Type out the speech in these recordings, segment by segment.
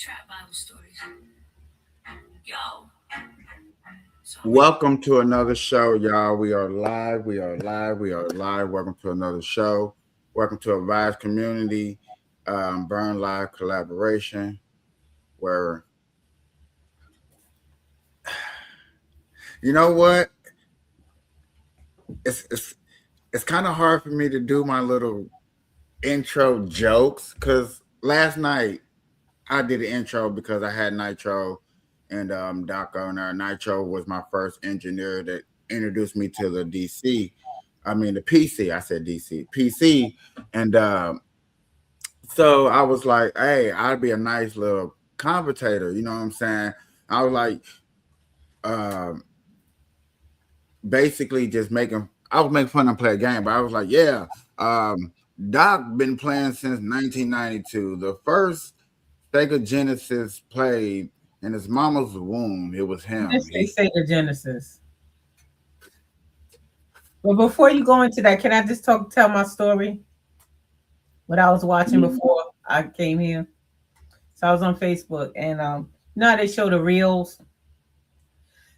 trap Bible stories. Yo. Welcome to another show, y'all. We are live. We are live. We are live. Welcome to another show. Welcome to a Vibes Community Burn Live collaboration where, you know what? It's it's it's kind of hard for me to do my little intro jokes because last night I did an intro because I had Nitro and Doc Owner. Nitro was my first engineer that introduced me to the DC. I mean the PC. I said DC PC, and so I was like, "Hey, I'd be a nice little commentator." You know what I'm saying? I was like, um, basically just making. I was making fun and play a game, but I was like, "Yeah, um, Doc been playing since 1992. The first Sega Genesis played in his mama's womb. It was him. This is Sega Genesis. But before you go into that, can I just tell my story? What I was watching before I came here. So I was on Facebook and they show the reels.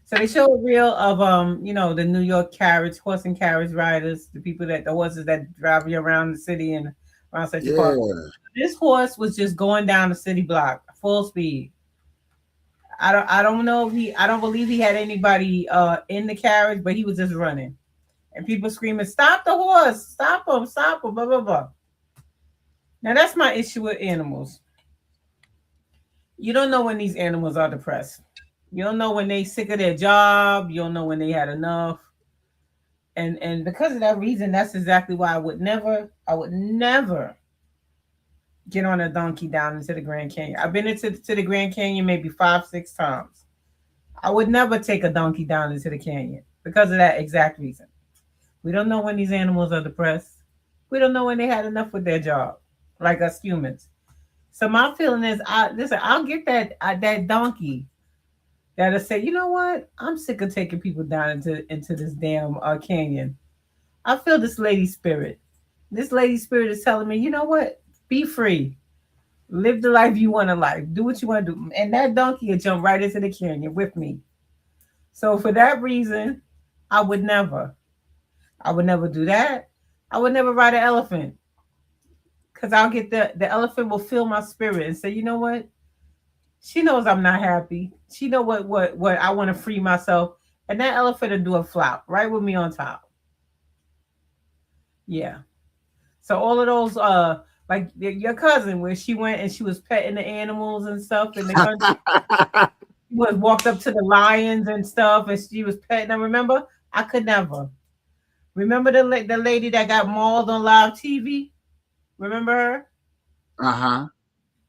So they show a reel of the New York carriage, horse and carriage riders, the horses that drive you around the city and around Central Yeah. Park. This horse was just going down the city block, full speed. I don't know if I don't believe he had anybody in the carriage, but he was just running. And people screaming, "Stop the horse, stop him, blah blah blah." Now that's my issue with animals. You don't know when these animals are depressed. You don't know when they sick of their job. You don't know when they had enough. And because of that reason, that's exactly why I would never get on a donkey down into the Grand Canyon. I've been into to the Grand Canyon maybe 5, 6 times. I would never take a donkey down into the canyon because of that exact reason. We don't know when these animals are depressed. We don't know when they had enough with their job, like us humans. So my feeling is, I'll get that donkey that'll say, you know what? I'm sick of taking people down into this damn canyon. I feel this lady spirit. This lady spirit is telling me, you know what? Be free. Live the life you want to live. Do what you want to do. And that donkey will jump right into the canyon with me. So for that reason, I would never. I would never do that. I would never ride an elephant. Because I'll get the elephant will feel my spirit and say, you know what? She knows I'm not happy. She know what I want to free myself. And that elephant will do a flop right with me on top. Yeah. So all of those like your cousin where she went and she was petting the animals and stuff in the country. She was walked up to the lions and stuff and she was petting them. Remember? I could never. Remember the lady that got mauled on live TV? Remember her? Uh-huh.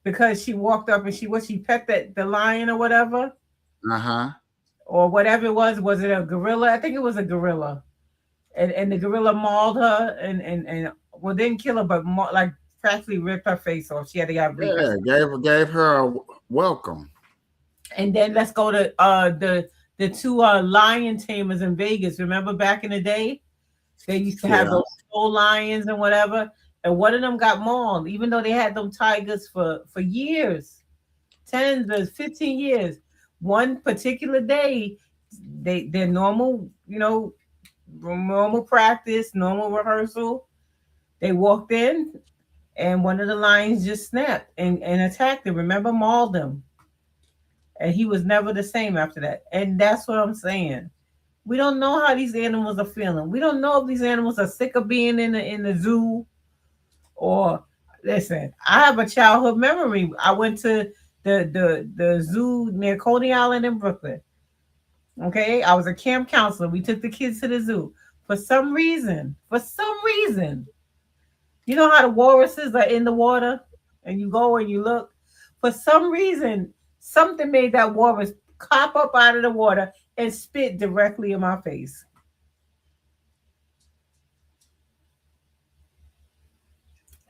Because she walked up and she pet the lion or whatever, Uh-huh. or whatever it was. Was it a gorilla? I think it was a gorilla, and the gorilla mauled her and well didn't kill her, but like practically ripped her face off. She had to get Yeah, gave her a welcome. And then let's go to the two lion tamers in Vegas. Remember back in the day, they used to have Yeah. those soul lions and whatever. And one of them got mauled, even though they had them tigers for years, 15 years. One particular day, their normal, normal practice, normal rehearsal. They walked in, and one of the lions just snapped and attacked him. Remember, mauled him, and he was never the same after that. And that's what I'm saying. We don't know how these animals are feeling. We don't know if these animals are sick of being in the zoo. Or listen, I have a childhood memory. I went to the zoo near Coney Island in Brooklyn. Okay, I was a camp counselor. We took the kids to the zoo. For some reason, you know how the walruses are in the water, and you go and you look. For some reason, something made that walrus pop up out of the water and spit directly in my face.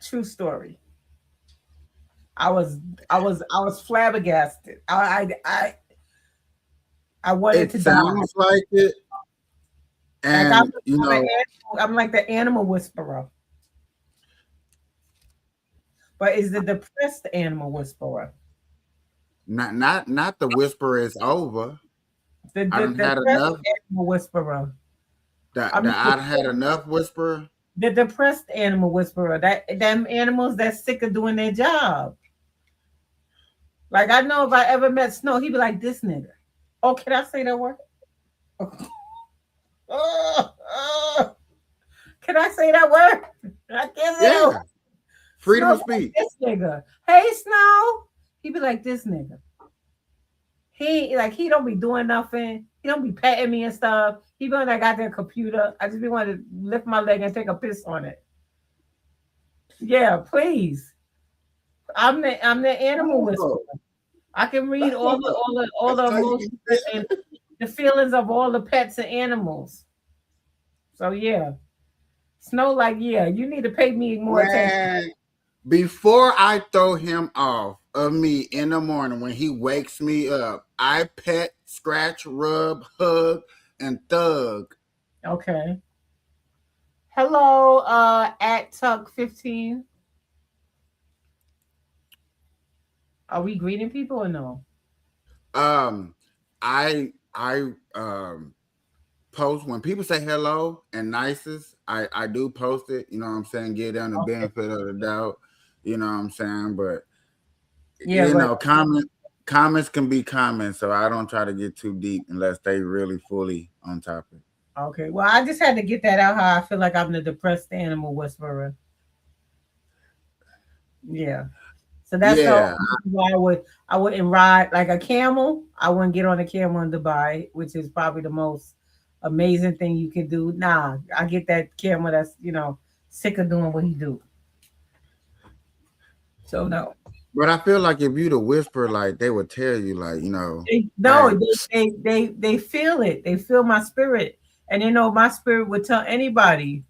True story. I was I was flabbergasted. I wanted It to die. sounds like it. Like And I'm like the animal whisperer, but is the depressed animal whisperer? Not the whisper is over. I The done had depressed enough. animal whisperer. That I mean, that I done had enough whisper. the depressed animal whisperer. That them animals that's sick of doing their job. Like I know if I ever met Snow, he'd be like this nigga. Oh, can I say that word? Oh, oh, can I say that word? I can't say that word. Yeah, freedom Snow of be like speech. this nigga. Hey Snow. He be like this nigga. He don't be doing nothing. He don't be petting me and stuff. He be when I got their computer. I just be wanting to lift my leg and take a piss on it. Yeah, please. I'm the animal Oh, whisperer. I can read all the oh, all the all that's the how you be emotions and feeling, the feelings of all the pets and animals. So yeah. Snow like, yeah, you need to pay me more attention. man. Before I throw him off of me in the morning when he wakes me up, I pet, scratch, rub, hug, and thug. Okay. Hello, at Tuck 15. Are we greeting people or no? Um, I post when people say hello and nicest. I do post it. You know what I'm saying? Give them the Okay. benefit of the doubt. You know what I'm saying? But Yeah, but comments can be comments, so I don't try to get too deep unless they really fully on topic. okay. Well, I just had to get that out how I feel like I'm the depressed animal whisperer. Yeah. So that's the Yeah, only reason why I wouldn't ride like a camel. I wouldn't get on a camel in Dubai, which is probably the most amazing thing you can do. Nah, I get that camel that's sick of doing what he do. So no. but I feel like if you the whisper, like they would tell you, like No, hey, they feel it. They feel my spirit, and my spirit would tell anybody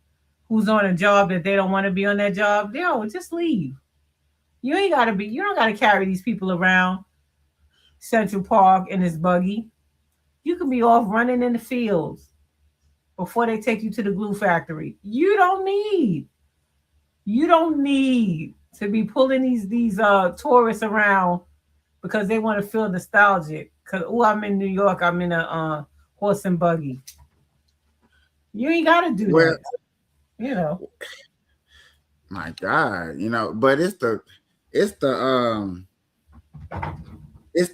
who's on a job that they don't want to be on that job. Yo, just leave. You ain't gotta be. You don't gotta carry these people around Central Park in this buggy. You can be off running in the fields before they take you to the glue factory. You don't need to be pulling these tourists around because they want to feel nostalgic. Cause I'm in New York, I'm in a horse and buggy. You ain't got to do well, that. You know. my God, but it's the it's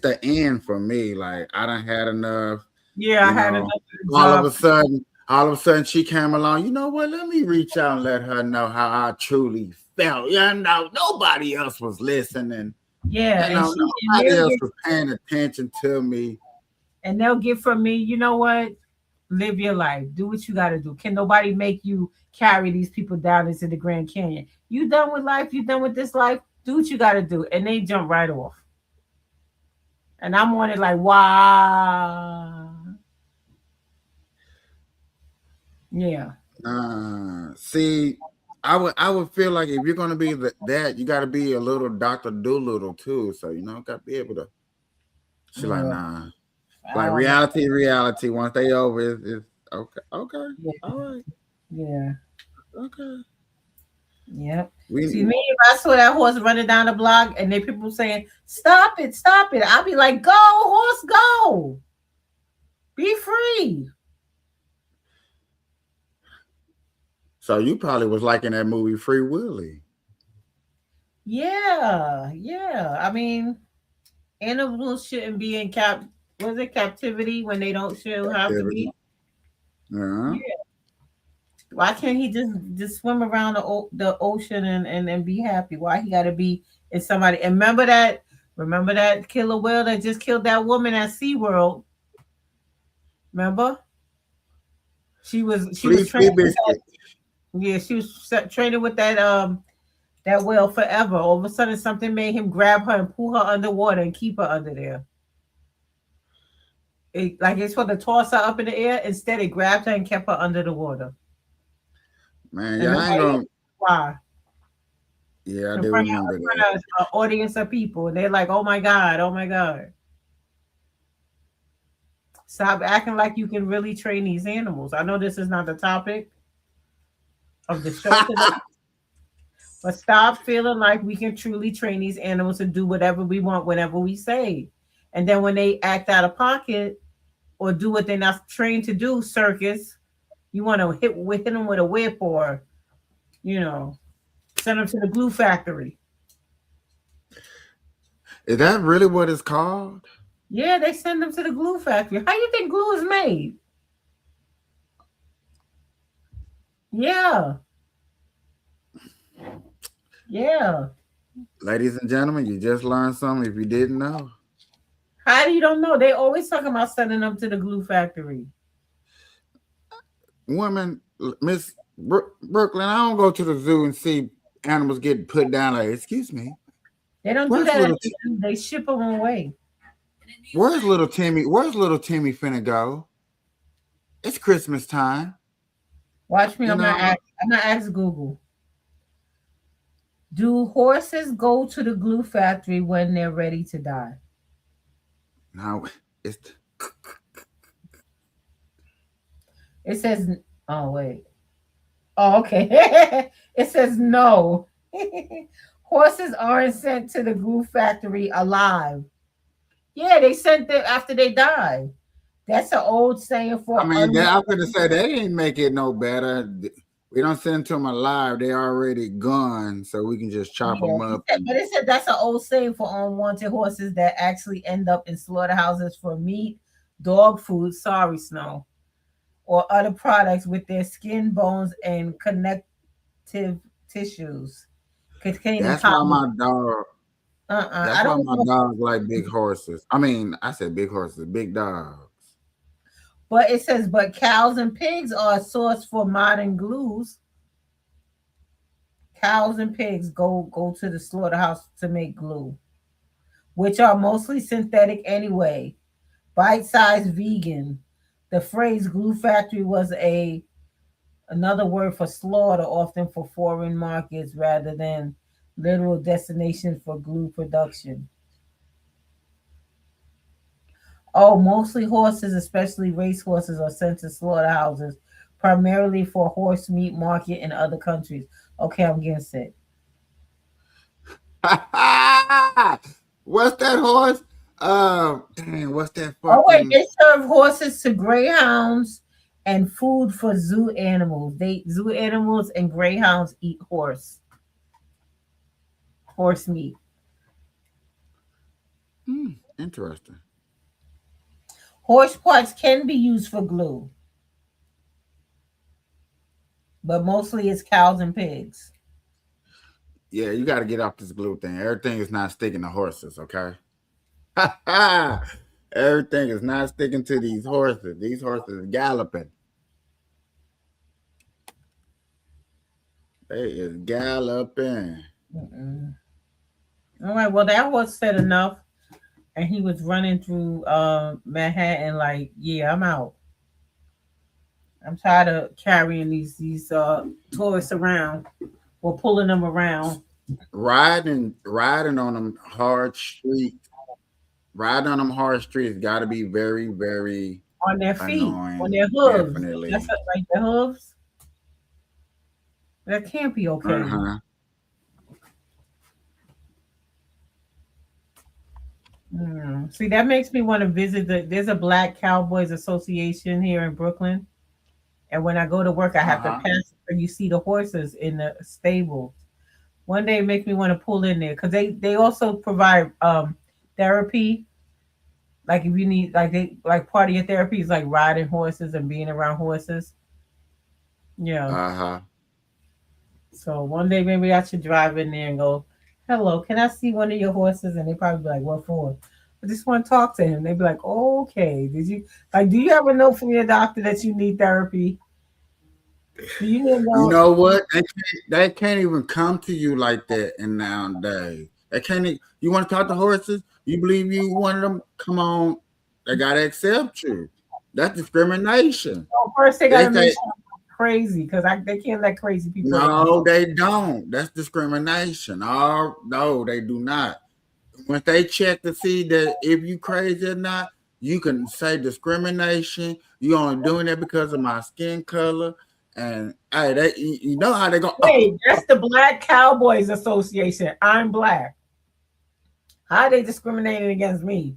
the end for me. Like I done had enough. Yeah, I You had know, another all of job. a sudden, all of a sudden she came along. You know what? Let me reach out and let her know how I truly felt. Nobody else was listening. Yeah, and Nobody else was paying attention to me. they'll get from me. You know what? Live your life. Do what you got to do. Can nobody make you carry these people down into the Grand Canyon? You done with life? You done with this life? Do what you got to do, and they jump right off. And I'm on it like, wow. Yeah. See, I would feel like if you're gonna be that, you got to be a little Doctor Doolittle too. So got to be able to. She like Yeah. nah, I like don't know. reality. Once they over, it's okay, okay, Yeah. all right, Yeah. okay. Yep. See We me, if I saw that horse running down the block and they people saying, stop it, I'll be like, go, horse, go. Be free. So you probably was liking that movie Free Willy. Yeah. Yeah. I mean, animals shouldn't be in was it captivity when they don't should have to Activity. be? Yeah. Yeah. Why can't he just swim around the ocean and be happy? Why he gotta be in somebody and remember that killer whale that just killed that woman at SeaWorld? Remember? She was Flea training with biscuit. yeah, she was training with that whale forever. All of a sudden something made him grab her and pull her underwater and keep her under there. Like it's supposed to toss her up in the air. Instead, it grabbed her and kept her under the water. Man, And y'all ain't nobody gonna. asked why. Yeah, I In do front remember that. of an audience of people. And they're like, oh my God, oh my God. Stop acting like you can really train these animals. I know this is not the topic of the show today, but stop feeling like we can truly train these animals to do whatever we want whenever we say. And then when they act out of pocket or do what they're not trained to do, circus, you want to hit them with a whip or, you know, send them to the glue factory. Is that really what it's called? Yeah, they send them to the glue factory. How you think glue is made? Yeah, yeah. Ladies and gentlemen, you just learned something if you didn't know. How do you don't know? They always talking about sending them to the glue factory. Women, Miss Brooklyn, I don't go to the zoo and see animals get put down. Like, excuse me, They don't do where's that. little They ship them away. And in the where's USA, little Timmy? Where's little Timmy finna go? It's Christmas time, Watch me. you know. I'm gonna ask Google. Do horses go to the glue factory when they're ready to die? Now it's It says. Oh wait. Oh okay. It says no. Horses aren't sent to the glue factory alive. Yeah, they sent them after they die. That's an old saying I for mean, I'm unwanted. gonna say they ain't make it no better. We don't send them alive; they already gone, so we can just chop Yeah, them up. but it said that's an old saying for unwanted horses that actually end up in slaughterhouses for meat, dog food. Sorry, Snow, or other products with their skin, bones, and connective tissues containing That's why polyps. my dog. I That's why don't my know. dogs like big horses. I mean, I said big horses, big dogs. But it says, but cows and pigs are a source for modern glues. Cows and pigs go to the slaughterhouse to make glue, which are mostly synthetic anyway. Bite-sized vegan. The phrase glue factory was a another word for slaughter, often for foreign markets rather than literal destination for glue production. Oh, mostly horses, especially race horses, are sent to slaughterhouses, primarily for horse meat market in other countries. Okay, I'm getting sick. What's that horse? Dang, what's that Oh wait, fucking? they serve horses to greyhounds and food for zoo animals. They zoo animals and greyhounds eat horse meat. Interesting. Horse parts can be used for glue, but mostly it's cows and pigs. Yeah, you got to get off this glue thing. Everything is not sticking to horses, okay? Everything is not sticking to these horses. These horses are galloping. They is galloping. Mm-mm. All right, well that horse said enough, and he was running through Manhattan like, yeah, I'm out. I'm tired of carrying these tourists around or pulling them around Riding on them hard streets. Riding on them hard streets got to be very, very on their feet, on annoying. their hooves. That's Definitely. it, like the hooves. That can't be okay. Uh-huh. See, that makes me want to visit there's a Black Cowboys Association here in Brooklyn. And when I go to work, I have to Uh-huh. pass where you see the horses in the stable. One day it makes me want to pull in there because they also provide therapy. Like if you need like part of your therapy is like riding horses and being around horses. Yeah. Uh-huh. So one day maybe I should drive in there and go, hello, can I see one of your horses? And they probably be like, what for? I just want to talk to him. They'd be like, oh, okay. Do you ever know from your doctor that you need therapy? Do you You know? know what? They can't even come to you like that in nowadays. They can't. You want to talk to horses? You believe you one of them? Come on, they gotta accept you. That's discrimination. Oh, first they got They to make say sure I'm crazy because they can't let crazy people in. no, they don't. That's discrimination. Oh no, they do not. Once they check to see that if you crazy or not, you can say discrimination. You only doing that because of my skin color. And hey, you know how they go. Wait, that's the Black Cowboys Association. I'm black. How are they discriminating against me?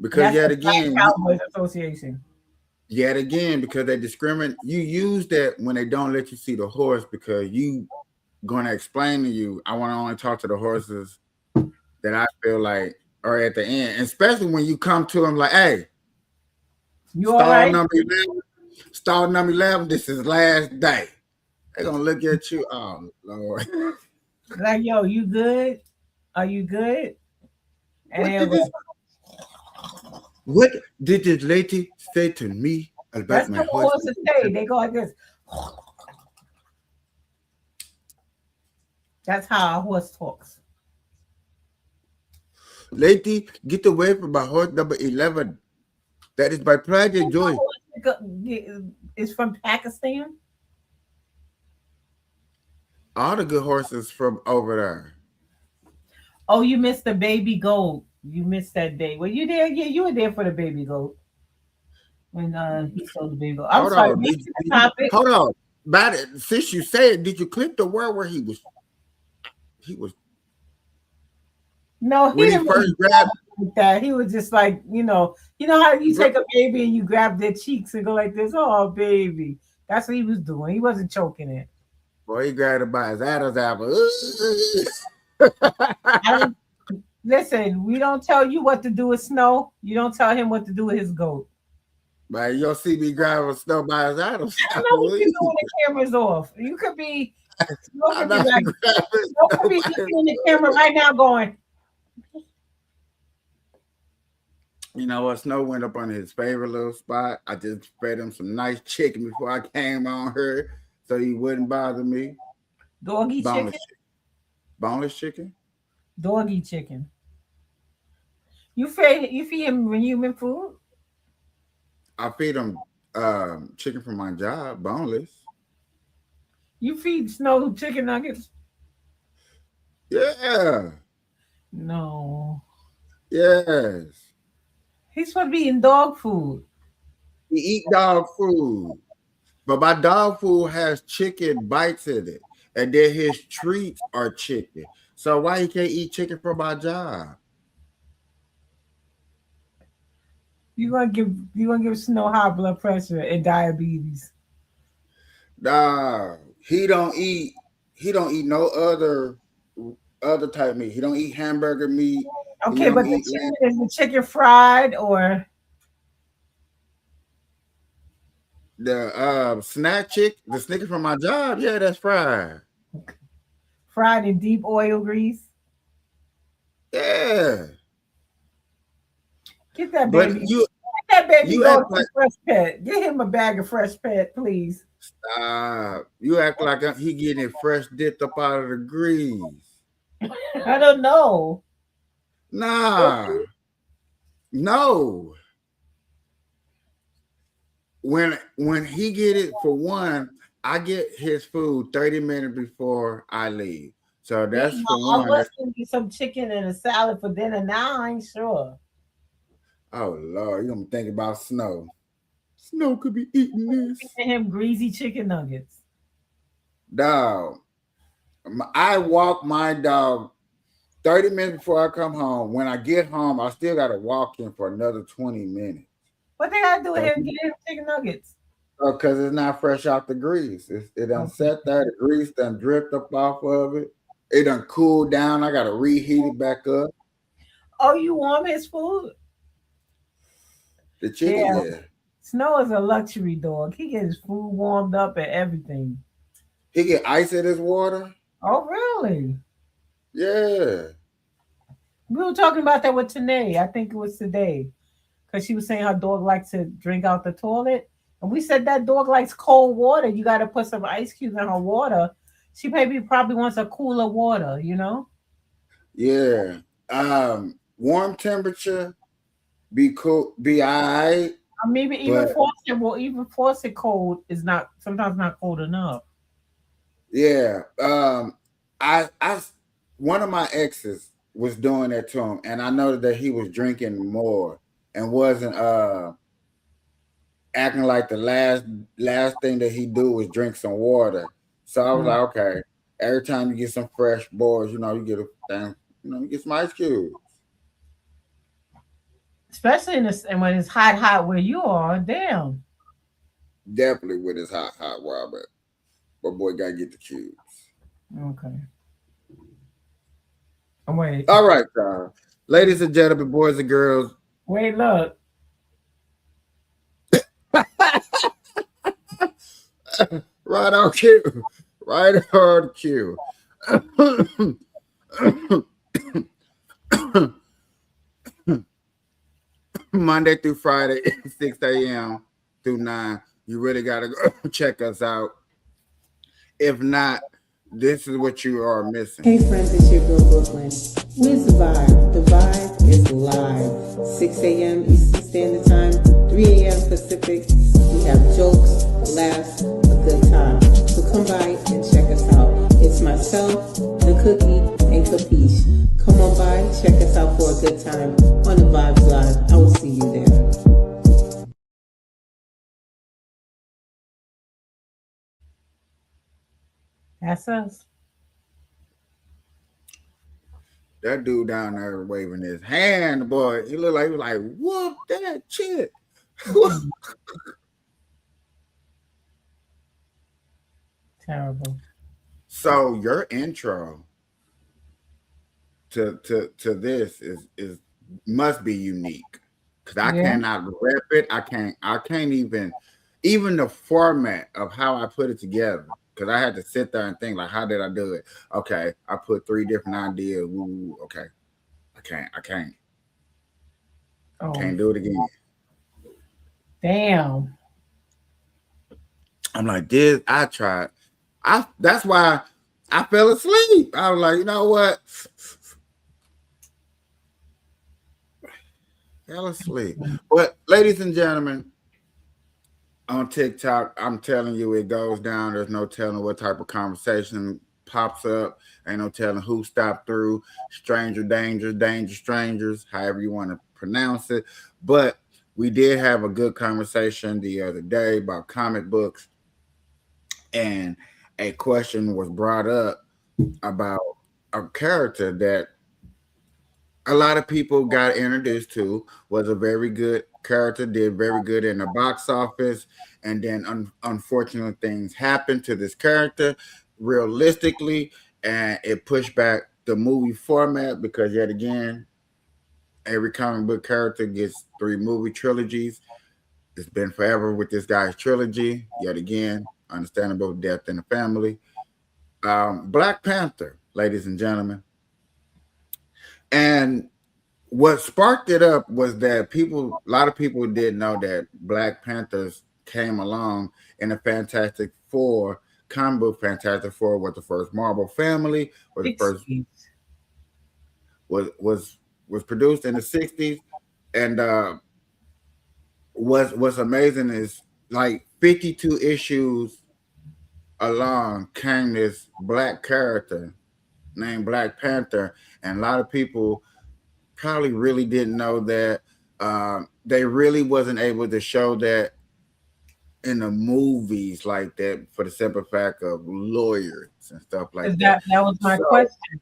because That's yet the Black again, Cowboys Association. because they discriminate. You use that when they don't let you see the horse because you gonna explain to you. I want to only talk to the horses that I feel like are at the end, and especially when you come to them like, hey, You all stall right? number 11, stall number 11. This is last day. They're gonna look at you. Oh Lord, Like, yo, you good? Are you good? And what they'll did go, this? What did this lady say to me about that's my what the horse? horses say. They go like this. That's how a horse talks. Lady, get away from my horse number 11. That is my pride and joy. It's from Pakistan. All the good horses from over there. Oh, you missed the baby goat. You missed that day. Were you there? Yeah, you were there for the baby goat when he sold the baby goat. I'm Hold sorry, on. back to the topic. Hold on. About it, since you said, did you clip the word where he was No, he when he didn't first really grab grabbed it like that. He was just like, you know how you bro, take a baby and you grab their cheeks and go like this. Oh, baby. That's what he was doing. He wasn't choking it. boy, he grabbed it by his Adam's apple. I don't listen. We don't tell you what to do with Snow. You don't tell him what to do with his goat. Man, you'll see me grabbing snow by his Adam's I don't know what apple. you do when the camera's off. You could be Snow I'm could be not like grabbing Snow could snow be by his looking in the camera right now going, You know what? Snow went up on his favorite little spot. I just fed him some nice chicken before I came on her so he wouldn't bother me. doggy Boneless chicken, chicken. Boneless chicken? doggy chicken. You feed him human food? I feed him chicken from my job, boneless. You feed Snow chicken nuggets? Yeah. No. Yes. He's supposed to be eating dog food. He eat dog food. But my dog food has chicken bites in it. And then his treats are chicken. So why he can't eat chicken from my job? You gonna give Snow high blood pressure and diabetes. Nah, he don't eat no other type meat. He don't eat hamburger meat. He Okay, don't but the eat lamb. chicken is the chicken fried or The snack chick, the snicker from my job, yeah, that's fried. fried in deep oil grease? Yeah. Get that But baby. Get that baby you go act to like Fresh Pet. Get him a bag of Fresh Pet, please. you act like he getting it fresh dipped up out of the grease. I don't know. Nah, no. When he get it for one, I get his food 30 minutes before I leave. So that's for I one. was thinking some chicken and a salad for dinner. Now I ain't sure. Oh Lord, you gonna think about Snow. Snow could be eating this. Giving him greasy chicken nuggets. Dog. I walk my dog 30 minutes before I come home. When I get home, I still gotta walk him for another 20 minutes. What they gotta do with So him getting him chicken nuggets? because it's not fresh out the grease. It done Okay. sat there, the grease done dripped up off of it. It done cooled down. I gotta reheat it back up. Oh, you warm his food? The chicken, Yeah. yeah. Snow is a luxury dog. He gets his food warmed up and everything. He get ice in his water. Oh, really? Yeah. We were talking about that with Tanae. I think it was today. Because she was saying her dog likes to drink out the toilet. And we said that dog likes cold water. You got to put some ice cubes in her water. She maybe probably wants a cooler water, you know? Yeah. Warm temperature be cool, be all right, Or maybe even but faucet, well, even faucet cold is not sometimes not cold enough. yeah. I one of my exes was doing that to him, and I noticed that he was drinking more and wasn't acting like the last thing that he do was drink some water. So I was Mm. like, okay. Every time you get some fresh boys, you get a thing, you get some ice cubes. especially in this and when it's hot, hot where you are. Damn. Definitely with his hot wild, but my boy gotta get the cubes. Okay. Wait, All right, y'all. Ladies and gentlemen, boys and girls, wait, look. right on cue. Right on cue. Monday through Friday, 6 a.m. through 9. You really gotta go check us out. If not, this is what you are missing. Hey friends, it's your girl Brooklyn. Where's the vibe? The vibe is live. 6 a.m. Eastern Standard Time, 3 a.m. Pacific. We have jokes, laughs, a good time. So come by and check us out. It's myself, the Cookie, and Capiche. Come on by, check us out for a good time on the Vibes Live. I will see you there. That's us. That dude down there waving his hand, boy. He looked like he was like, whoop that shit. Mm, terrible. So your intro to this is must be unique. Cause I Yeah. cannot rep it. I can't even the format of how I put it together. Cause I had to sit there and think like, how did I do it? Okay, I put three different ideas. Ooh, okay. Oh, Can't do it again. damn. I'm like, this I tried. That's why I fell asleep. I was like, you know what? Fell asleep. But ladies and gentlemen, on TikTok, I'm telling you, it goes down. There's no telling what type of conversation pops up. Ain't no telling who stopped through. Stranger dangers, danger strangers, however you want to pronounce it. But we did have a good conversation the other day about comic books, and a question was brought up about a character that a lot of people got introduced to, was a very good character, did very good in the box office, and then unfortunate things happened to this character realistically, and it pushed back the movie format because yet again, every comic book character gets three movie trilogies. It's been forever with this guy's trilogy. Yet again, understandable death in the family. Black Panther, ladies and gentlemen, and what sparked it up was that a lot of people didn't know that Black Panthers came along in the Fantastic Four comic book. Fantastic Four was the first Marvel family, was the first 60s. was was produced in the '60s, and what's amazing is like 52 issues along came this black character named Black Panther, and a lot of people probably really didn't know that they really wasn't able to show that in the movies like that for the simple fact of lawyers and stuff like 'Cause that. that was my So question.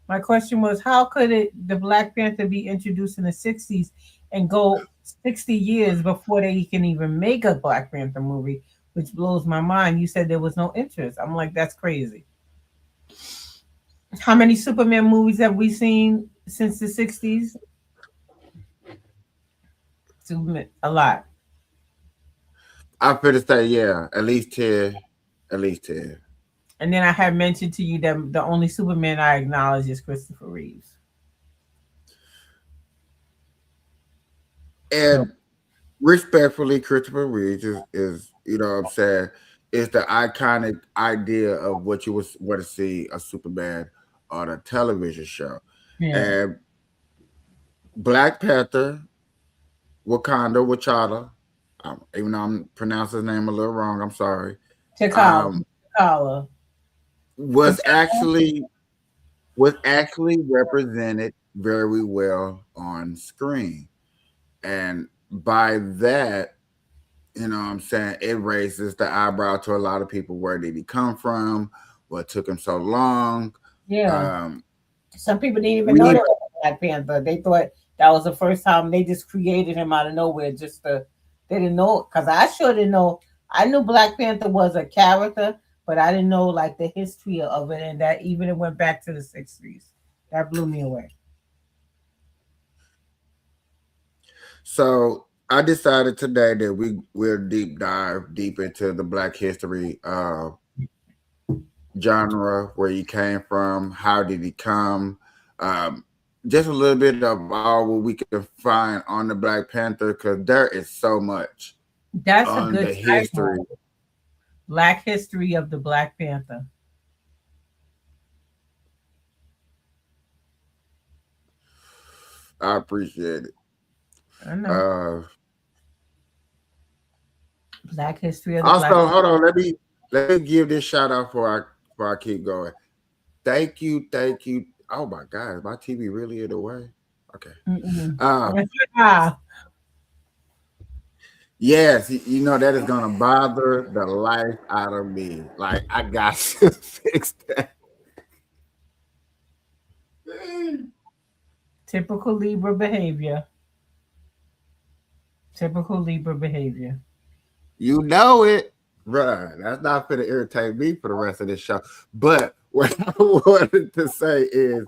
My question was, how could the Black Panther be introduced in the '60s and go 60 years before they can even make a Black Panther movie? Which blows my mind. You said there was no interest. I'm like, that's crazy. How many Superman movies have we seen since the '60s? Superman, a lot. I feel to say, yeah, at least 10, at least 10. And then I had mentioned to you that the only Superman I acknowledge is Christopher Reeves. So And respectfully, Christopher Reeves is you know what I'm saying, is the iconic idea of what you would want to see a Superman on a television show. yeah, And Black Panther, Wakanda, Wachada, even though I'm pronouncing his name a little wrong, I'm sorry, T'Challa, um, T'Challa. was actually was actually represented very well on screen. And by that, you know what I'm saying, it raises the eyebrow to a lot of people. Where did he come from? What took him so long? Yeah. Um, Some people didn't even we know need that was Black Panther. They thought That was the first time they just created him out of nowhere. They didn't know, because I sure didn't know. I knew Black Panther was a character, but I didn't know like the history of it, and that even it went back to the 60s. That blew me away. So I decided today that we will deep dive deep into the Black history genre, where he came from, how did he come, um, just a little bit of all what we can find on the Black Panther, because there is so much That's a on good the history. title. Black History of the Black Panther. I appreciate it. I know. Uh, Black History of the Also, Black hold on, let me give this shout out before I keep going. Thank you, thank you. Oh my God, is my TV really in the way? Okay. Panther. Uh Ah, yes, you know that is gonna bother the life out of me. Like I got to fix that. typical Libra behavior. Typical Libra behavior. You know it. Bruh, that's not gonna irritate me for the rest of this show. But what I wanted to say is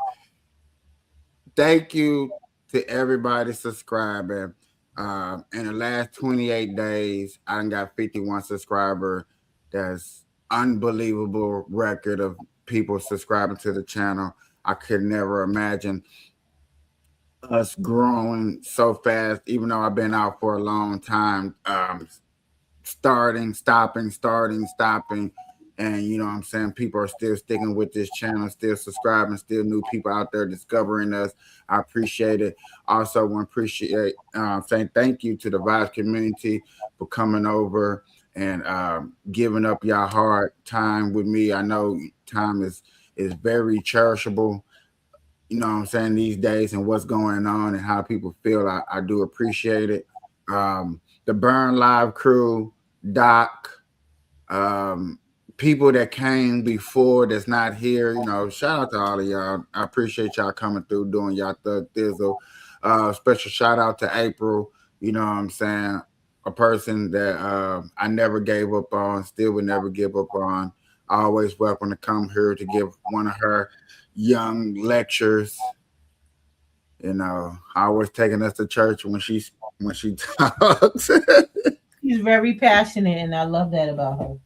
thank you to everybody subscribing. In the last 28 days, I done got 51 subscribers. That's unbelievable record of people subscribing to the channel. I could never imagine us growing so fast, even though I've been out for a long time. Starting, stopping. And you know what I'm saying? People are still sticking with this channel, still subscribing, still new people out there discovering us. I appreciate it. Also, want to appreciate saying thank you to the Vibes community for coming over and giving up your hard time with me. I know time is very cherishable, you know what I'm saying, these days, and what's going on and how people feel. I do appreciate it. The Burn Live crew, Doc, um, people that came before that's not here, you know, shout out to all of y'all. I appreciate y'all coming through, doing y'all thug thizzle. Special shout out to April, you know what I'm saying? A person that I never gave up on, still would never give up on. Always welcome to come here to give one of her young lectures. You know, always taking us to church when she talks. She's very passionate, and I love that about her.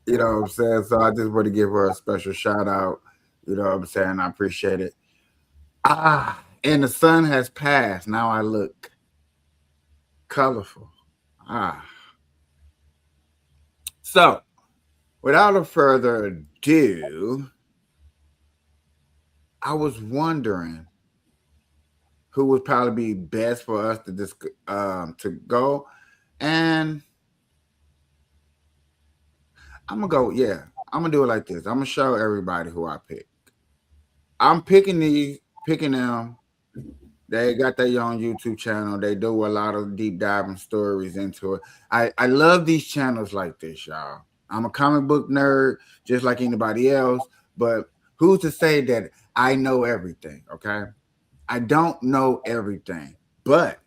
You know what I'm saying? So I just want to give her a special shout out. You know what I'm saying? I appreciate it. And the sun has passed. Now I look colorful. So without a further ado, I was wondering who would probably be best for us to go. And I'm gonna go, yeah. I'm gonna do it like this. I'm gonna show everybody who I pick. I'm picking them. They got their own YouTube channel. They do a lot of deep diving stories into it. I love these channels like this, y'all. I'm a comic book nerd, just like anybody else. But who's to say that I know everything? Okay, I don't know everything, but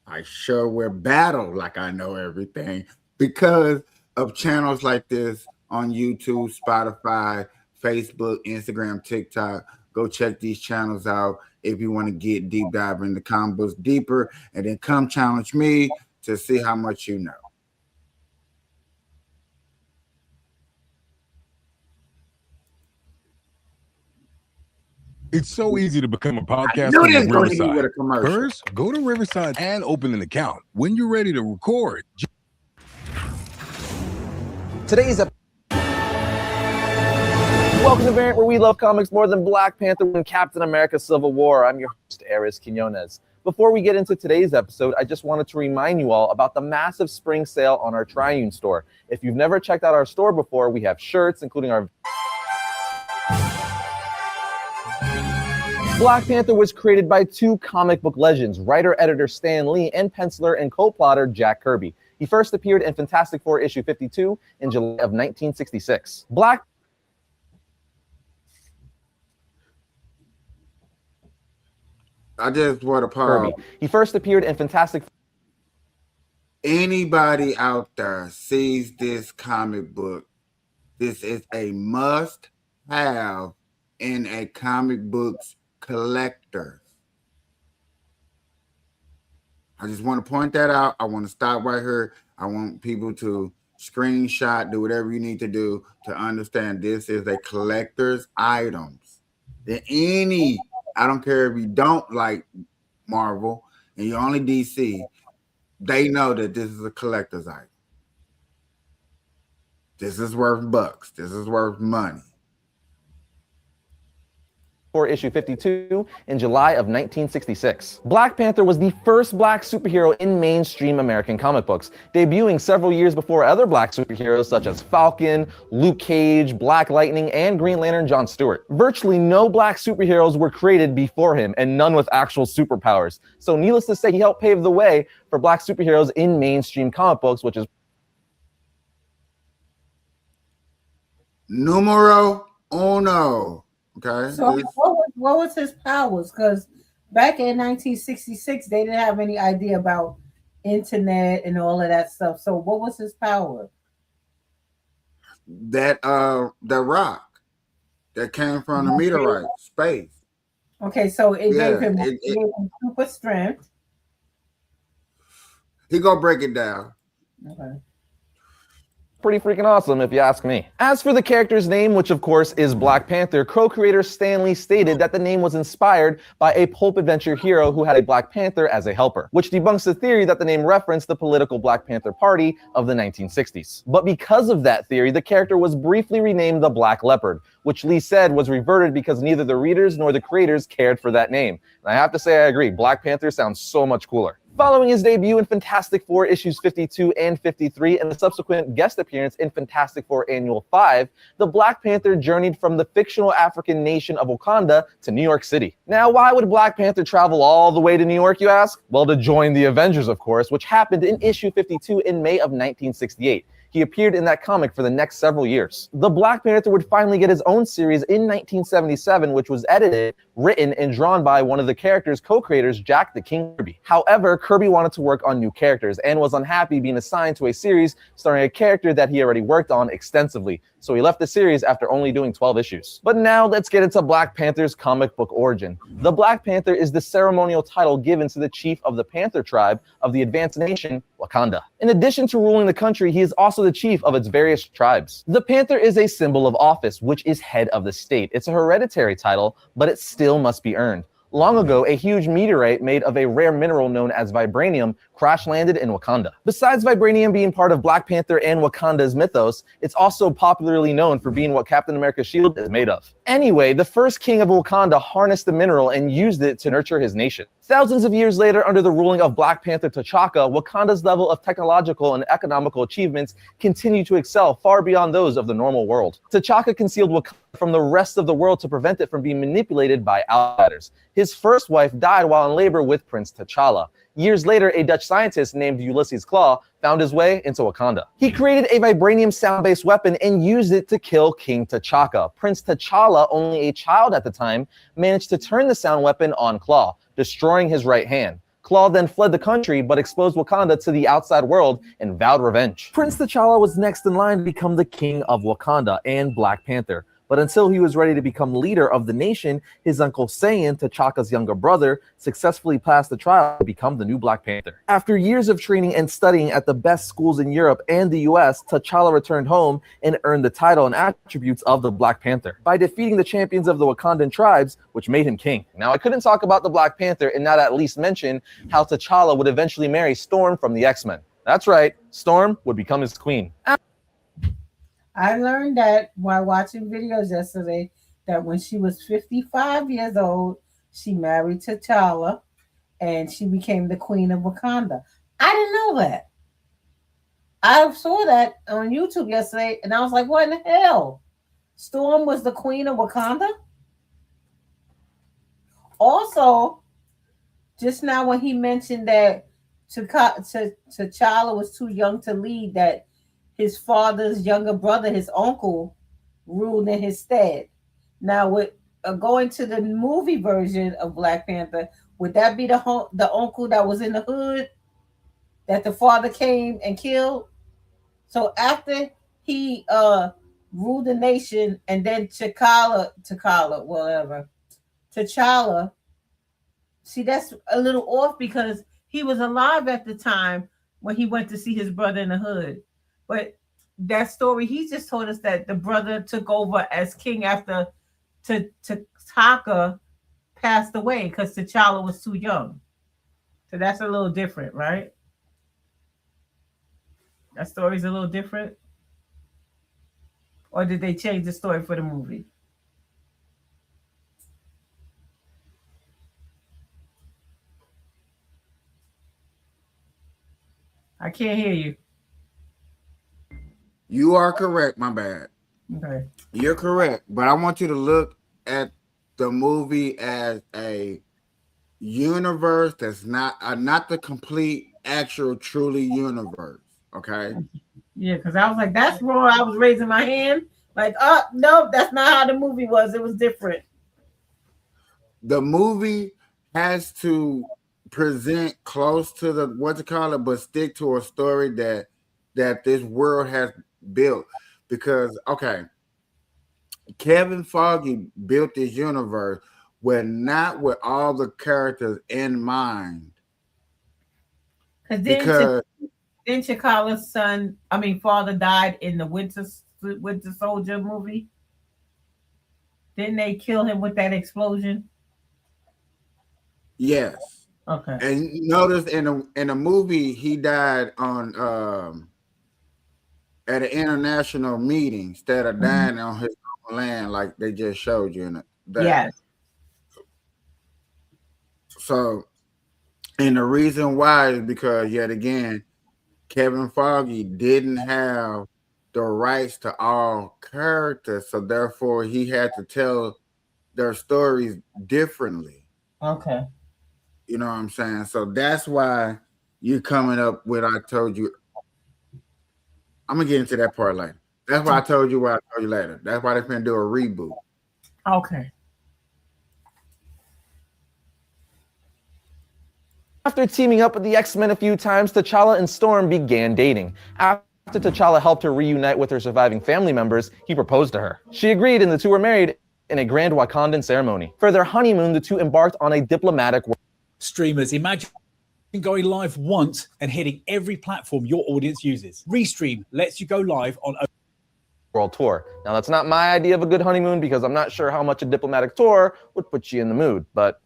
I sure will battle like I know everything because of channels like this on YouTube, Spotify, Facebook, Instagram, TikTok. Go check these channels out if you want to get deep dive into comic books deeper, and then come challenge me to see how much you know. It's so easy to become a I podcaster knew with this gonna hit me with Riverside. a commercial. First, go to Riverside and open an account. When you're ready to record, Today's episode. Welcome to Variant, where we love comics more than Black Panther and Captain America Civil War. I'm your host, Aris Quinones. Before we get into today's episode, I just wanted to remind you all about the massive spring sale on our Triune store. If you've never checked out our store before, we have shirts, including our Black Panther was created by two comic book legends, writer-editor Stan Lee and penciler and co-plotter Jack Kirby. He first appeared in Fantastic Four issue 52 in July of 1966. I just want to Kirby. pause. He first appeared in Fantastic. Anybody out there sees this comic book, this is a must-have in a comic books collector. I just want to point that out. I want to stop right here. I want people to screenshot, do whatever you need to do to understand this is a collector's items. That I don't care if you don't like Marvel and you're only DC, they know that this is a collector's item. This is worth bucks. This is worth money. For issue 52 in July of 1966. Black Panther was the first black superhero in mainstream American comic books, debuting several years before other black superheroes such as Falcon, Luke Cage, Black Lightning, and Green Lantern John Stewart. Virtually no black superheroes were created before him, and none with actual superpowers. So needless to say, he helped pave the way for black superheroes in mainstream comic books, which is Numero uno. Okay. So what was his powers? Because back in 1966, they didn't have any idea about internet and all of that stuff. So what was his power? That rock that came from the meteorite space. Okay, so it gave him super strength. He gonna break it down. Okay. pretty freaking awesome if you ask me. As for the character's name, which of course is Black Panther, co-creator Stan Lee stated that the name was inspired by a pulp adventure hero who had a Black Panther as a helper, which debunks the theory that the name referenced the political Black Panther Party of the 1960s. But because of that theory, the character was briefly renamed the Black Leopard, which Lee said was reverted because neither the readers nor the creators cared for that name. And I have to say I agree, Black Panther sounds so much cooler. Following his debut in Fantastic Four issues 52 and 53 and the subsequent guest appearance in Fantastic Four Annual 5, the Black Panther journeyed from the fictional African nation of Wakanda to New York City. Now, why would Black Panther travel all the way to New York, you ask? Well, to join the Avengers, of course, which happened in issue 52 in May of 1968. He appeared in that comic for the next several years. The Black Panther would finally get his own series in 1977, which was edited, written, and drawn by one of the character's co-creators, Jack the King Kirby. However, Kirby wanted to work on new characters and was unhappy being assigned to a series starring a character that he already worked on extensively, so he left the series after only doing 12 issues. But now let's get into Black Panther's comic book origin. The Black Panther is the ceremonial title given to the chief of the Panther tribe of the advanced nation, Wakanda. In addition to ruling the country, he is also the chief of its various tribes. The Panther is a symbol of office, which is head of the state. It's a hereditary title, but it still must be earned. Long ago, a huge meteorite made of a rare mineral known as vibranium crash-landed in Wakanda. Besides vibranium being part of Black Panther and Wakanda's mythos, it's also popularly known for being what Captain America's shield is made of. Anyway, the first king of Wakanda harnessed the mineral and used it to nurture his nation. Thousands of years later, under the ruling of Black Panther T'Chaka, Wakanda's level of technological and economical achievements continue to excel far beyond those of the normal world. T'Chaka concealed Wakanda from the rest of the world to prevent it from being manipulated by outsiders. His first wife died while in labor with Prince T'Challa. Years later, a Dutch scientist named Ulysses Claw found his way into Wakanda. He created a vibranium sound-based weapon and used it to kill King T'Chaka. Prince T'Challa, only a child at the time, managed to turn the sound weapon on Claw, destroying his right hand. Claw then fled the country, but exposed Wakanda to the outside world and vowed revenge. Prince T'Challa was next in line to become the king of Wakanda and Black Panther. But until he was ready to become leader of the nation, his uncle Saiyan, T'Chaka's younger brother, successfully passed the trial to become the new Black Panther. After years of training and studying at the best schools in Europe and the US, T'Challa returned home and earned the title and attributes of the Black Panther by defeating the champions of the Wakandan tribes, which made him king. Now, I couldn't talk about the Black Panther and not at least mention how T'Challa would eventually marry Storm from the X-Men. That's right, Storm would become his queen. I learned that while watching videos yesterday that when she was 55 years old, she married T'Challa and she became the queen of Wakanda. I didn't know that. I saw that on YouTube yesterday and I was like, what in the hell? Storm was the queen of Wakanda? Also, just now when he mentioned that T'Challa was too young to lead, that his father's younger brother, his uncle, ruled in his stead. Now, with going to the movie version of Black Panther, Would that be the uncle that was in the hood that the father came and killed? So after he ruled the nation, and then T'Challa, see, that's a little off because he was alive at the time when he went to see his brother in the hood. But that story, he just told us that the brother took over as king after T'Chaka passed away because T'Challa was too young. So that's a little different, right? That story's a little different. Or did they change the story for the movie? I can't hear you. You are correct. My bad. Okay. You're correct, but I want you to look at the movie as a universe that's not the complete, actual, truly universe. Okay. Yeah, because I was like, that's wrong. I was raising my hand. Like, oh, no, that's not how the movie was. It was different. The movie has to present close to the but stick to a story that this world has built. Because Kevin Feige built this universe not with all the characters in mind. Because then T'Challa's father died in the Winter Soldier movie. Didn't they kill him with that explosion? Yes. Okay. And notice in a movie he died on at an international meeting instead of dying on his own land like they just showed you in that. Yes. So, and the reason why is because yet again, Kevin Feige didn't have the rights to all characters, so therefore he had to tell their stories differently. Okay. You know what I'm saying? So that's why you're coming up with I told you. I'm gonna get into that part later. That's why I told you what I told you later. That's why they're gonna do a reboot. Okay. After teaming up with the X-Men a few times, T'Challa and Storm began dating. After T'Challa helped her reunite with her surviving family members, he proposed to her. She agreed, and the two were married in a grand Wakandan ceremony. For their honeymoon, the two embarked on a diplomatic Streamers, imagine going live once and hitting every platform your audience uses. Restream lets you go live on a world tour. Now, that's not my idea of a good honeymoon because I'm not sure how much a diplomatic tour would put you in the mood, but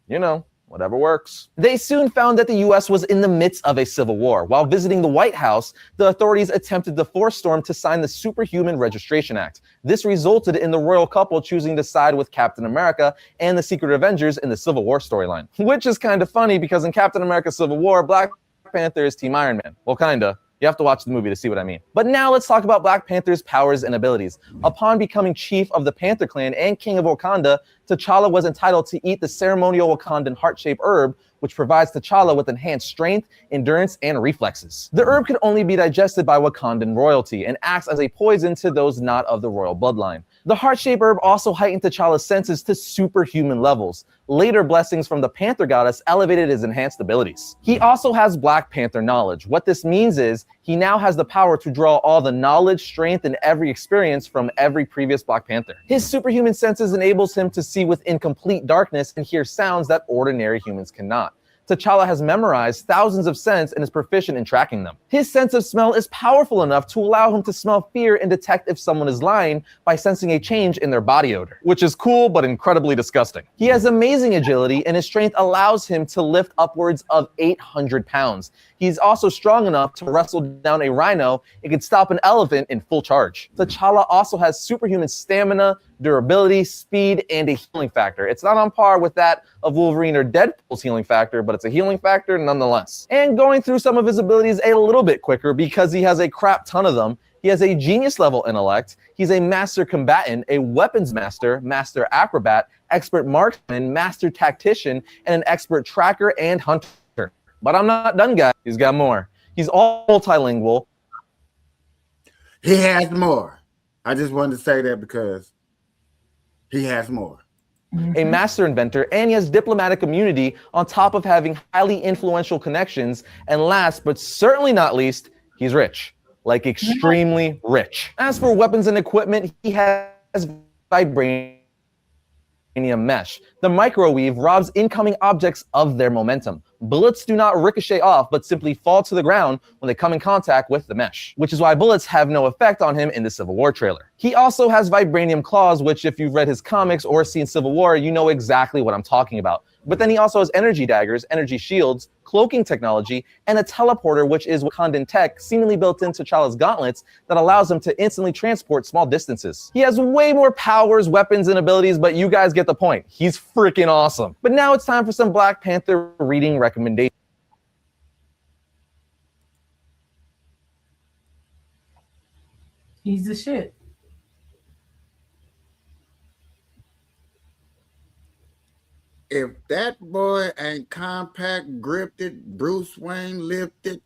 whatever works. They soon found that the US was in the midst of a civil war. While visiting the White House, the authorities attempted to force Storm to sign the Superhuman Registration Act. This resulted in the royal couple choosing to side with Captain America and the Secret Avengers in the Civil War storyline. Which is kind of funny because in Captain America Civil War, Black Panther is Team Iron Man. Well, kinda. You have to watch the movie to see what I mean. But now let's talk about Black Panther's powers and abilities. Upon becoming chief of the Panther clan and king of Wakanda, T'Challa was entitled to eat the ceremonial Wakandan heart-shaped herb, which provides T'Challa with enhanced strength, endurance, and reflexes. The herb could only be digested by Wakandan royalty and acts as a poison to those not of the royal bloodline. The heart-shaped herb also heightened T'Challa's senses to superhuman levels. Later blessings from the Panther goddess elevated his enhanced abilities. He also has Black Panther knowledge. What this means is he now has the power to draw all the knowledge, strength, and every experience from every previous Black Panther. His superhuman senses enables him to see within complete darkness and hear sounds that ordinary humans cannot. T'Challa has memorized thousands of scents and is proficient in tracking them. His sense of smell is powerful enough to allow him to smell fear and detect if someone is lying by sensing a change in their body odor, which is cool but incredibly disgusting. He has amazing agility and his strength allows him to lift upwards of 800 pounds. He's also strong enough to wrestle down a rhino and can stop an elephant in full charge. T'Challa also has superhuman stamina, durability, speed, and a healing factor. It's not on par with that of Wolverine or Deadpool's healing factor, but it's a healing factor nonetheless. And going through some of his abilities a little bit quicker because he has a crap ton of them. He has a genius level intellect. He's a master combatant, a weapons master, master acrobat, expert marksman, master tactician, and an expert tracker and hunter. But I'm not done, guys. He's got more. He's all multilingual. He has more. I just wanted to say that because he has more. a master inventor, and he has diplomatic immunity on top of having highly influential connections. And last but certainly not least, he's rich, like extremely rich. As for weapons and equipment, he has vibranium mesh. The microwave robs incoming objects of their momentum. Bullets do not ricochet off, but simply fall to the ground when they come in contact with the mesh, which is why bullets have no effect on him in the Civil War trailer. He also has vibranium claws, which if you've read his comics or seen Civil War, you know exactly what I'm talking about. But then he also has energy daggers, energy shields, cloaking technology, and a teleporter, which is Wakandan tech seemingly built into T'Challa's gauntlets that allows him to instantly transport small distances. He has way more powers, weapons, and abilities, but you guys get the point. He's freaking awesome. But now it's time for some Black Panther reading recommendations. He's the shit. If that boy ain't compact, gripped it, Bruce Wayne lifted,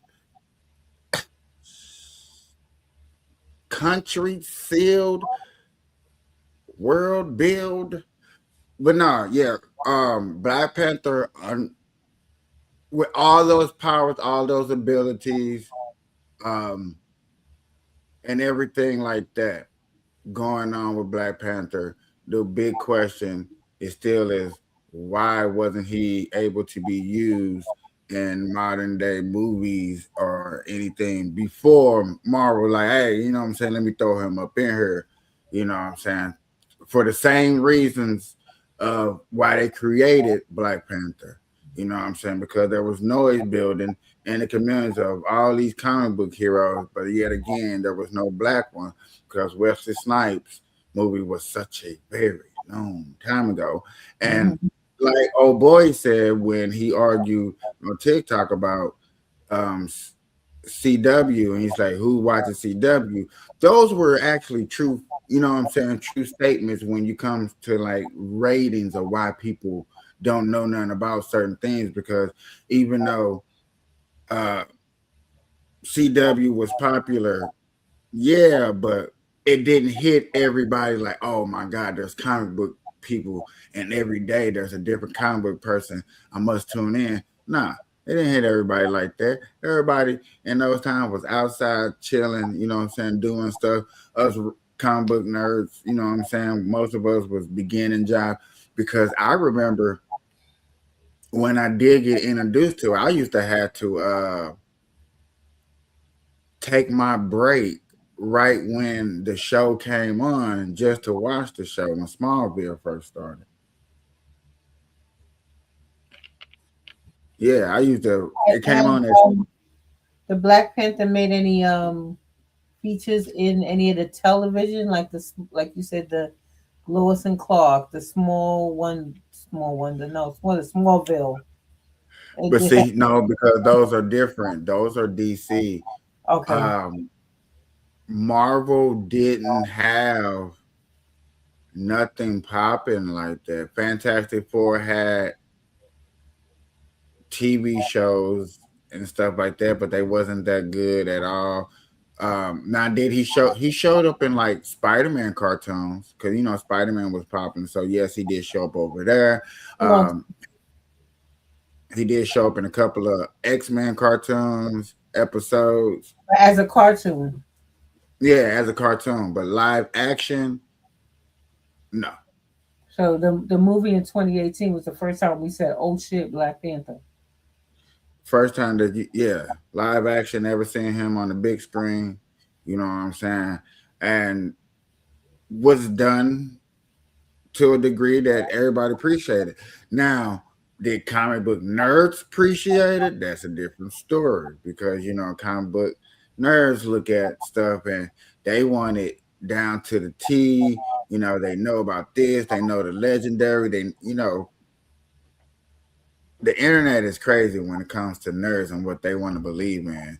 country sealed, world build. But no, yeah, Black Panther with all those powers, all those abilities, and everything like that going on with Black Panther, the big question is still is why wasn't he able to be used in modern day movies or anything before Marvel? Like, hey, you know what I'm saying? Let me throw him up in here. You know what I'm saying? For the same reasons of why they created Black Panther. You know what I'm saying? Because there was noise building in the communities of all these comic book heroes, but yet again, there was no black one because Wesley Snipes movie was such a very long time ago. And like old boy said when he argued on TikTok about CW, and he's like, who watches CW? Those were actually true, you know what I'm saying, true statements when you come to like ratings of why people don't know nothing about certain things, because even though CW was popular, yeah, but it didn't hit everybody like, oh my God, there's comic book people, and every day there's a different comic book person. I must tune in. Nah, it didn't hit everybody like that. Everybody in those times was outside chilling, you know what I'm saying, doing stuff. Us comic book nerds, you know what I'm saying, most of us was beginning job, because I remember when I did get introduced to it, I used to have to take my break right when the show came on just to watch the show when Smallville first started. Yeah, I used to. It came on as The Black Panther made any features in any of the television, like like you said, the Lois and Clark, the the Smallville. but see, no, because those are different. Those are DC. Okay. Marvel didn't have nothing popping like that. Fantastic Four had TV shows and stuff like that, but they wasn't that good at all. Now did he showed up in like Spider-Man cartoons, because you know Spider-Man was popping, so yes, he did show up over there. He did show up in a couple of X-Men cartoons episodes as a cartoon. Yeah, as a cartoon, but live action, no. So the movie in 2018 was the first time we said, "Oh shit, Black Panther." First time that live action, ever seen him on the big screen, you know what I'm saying, and was done to a degree that everybody appreciated. Now, did comic book nerds appreciate it? That's a different story, because you know comic book nerds look at stuff and they want it down to the T. You know, they know about this, they know the legendary, the internet is crazy when it comes to nerds and what they want to believe in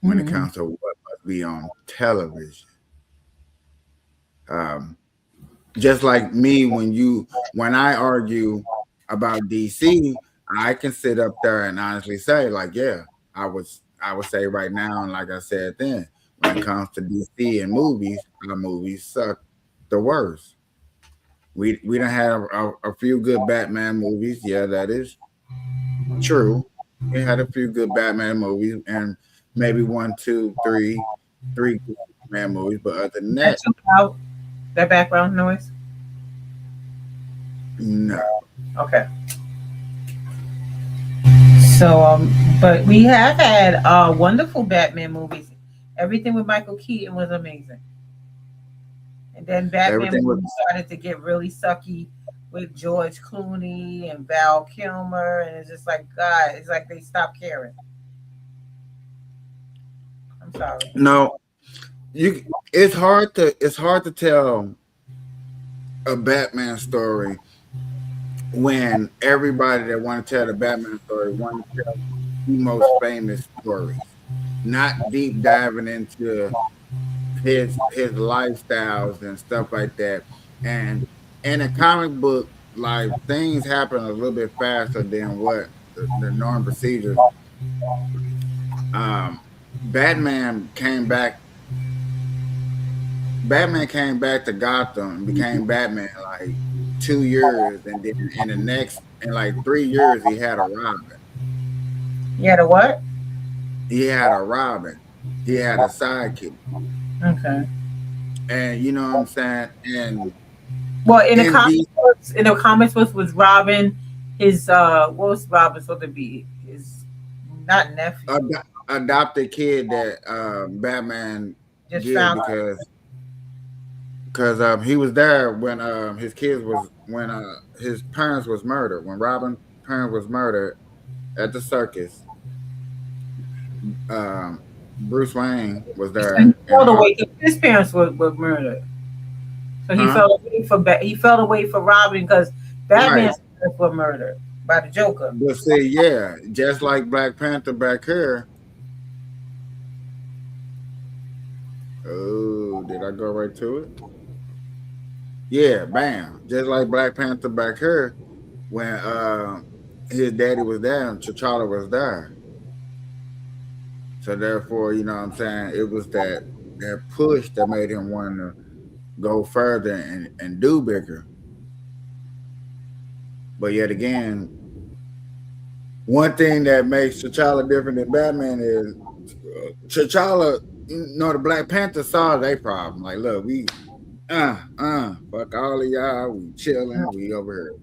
when it comes to what must be on television. Just like me, when I argue about DC, I can sit up there and honestly say, like, yeah, I would say right now, and like I said then, when it comes to DC and movies, our movies suck the worst. We don't have a few good Batman movies. Yeah, that is true. We had a few good Batman movies, and maybe one, two, three good Batman movies. But other than That that, too loud. That background noise. no. Okay. So, but we have had wonderful Batman movies. Everything with Michael Keaton was amazing. And then Batman Everything was movies started to get really sucky with George Clooney and Val Kilmer, and it's just like God, it's like they stopped caring. I'm sorry. no. You. It's hard to tell a Batman story when everybody that want to tell the Batman story want to tell the most famous stories, not deep diving into his lifestyles and stuff like that. And in a comic book, like things happen a little bit faster than what the norm procedures. Um, Batman came back. Batman came back to Gotham and became Batman like 2 years, and then in the next in like 3 years he had a Robin. You had a what? He had a Robin. He had a sidekick, Okay. and you know what I'm saying. And Well, in the in the comics books was Robin, his what was Robin supposed to be? His not nephew, adopted kid that Batman just get found out. because he was there when his parents was murdered, when Robin's parents was murdered at the circus. um Bruce Wayne was So he there and fell away. His parents were murdered, so he huh fell away for he fell away for Robin because right. Batman's parents were murdered by the Joker. But see, yeah, just like Black Panther back here. Oh, did I go right to it? Yeah, bam. Just like Black Panther back here, when his daddy was there and T'Challa was there. So therefore, you know what I'm saying, it was that push that made him want to go further and do bigger. But yet again, one thing that makes T'Challa different than Batman is T'Challa, the Black Panther saw their problem. Like, look, we fuck all of y'all, we chilling, we over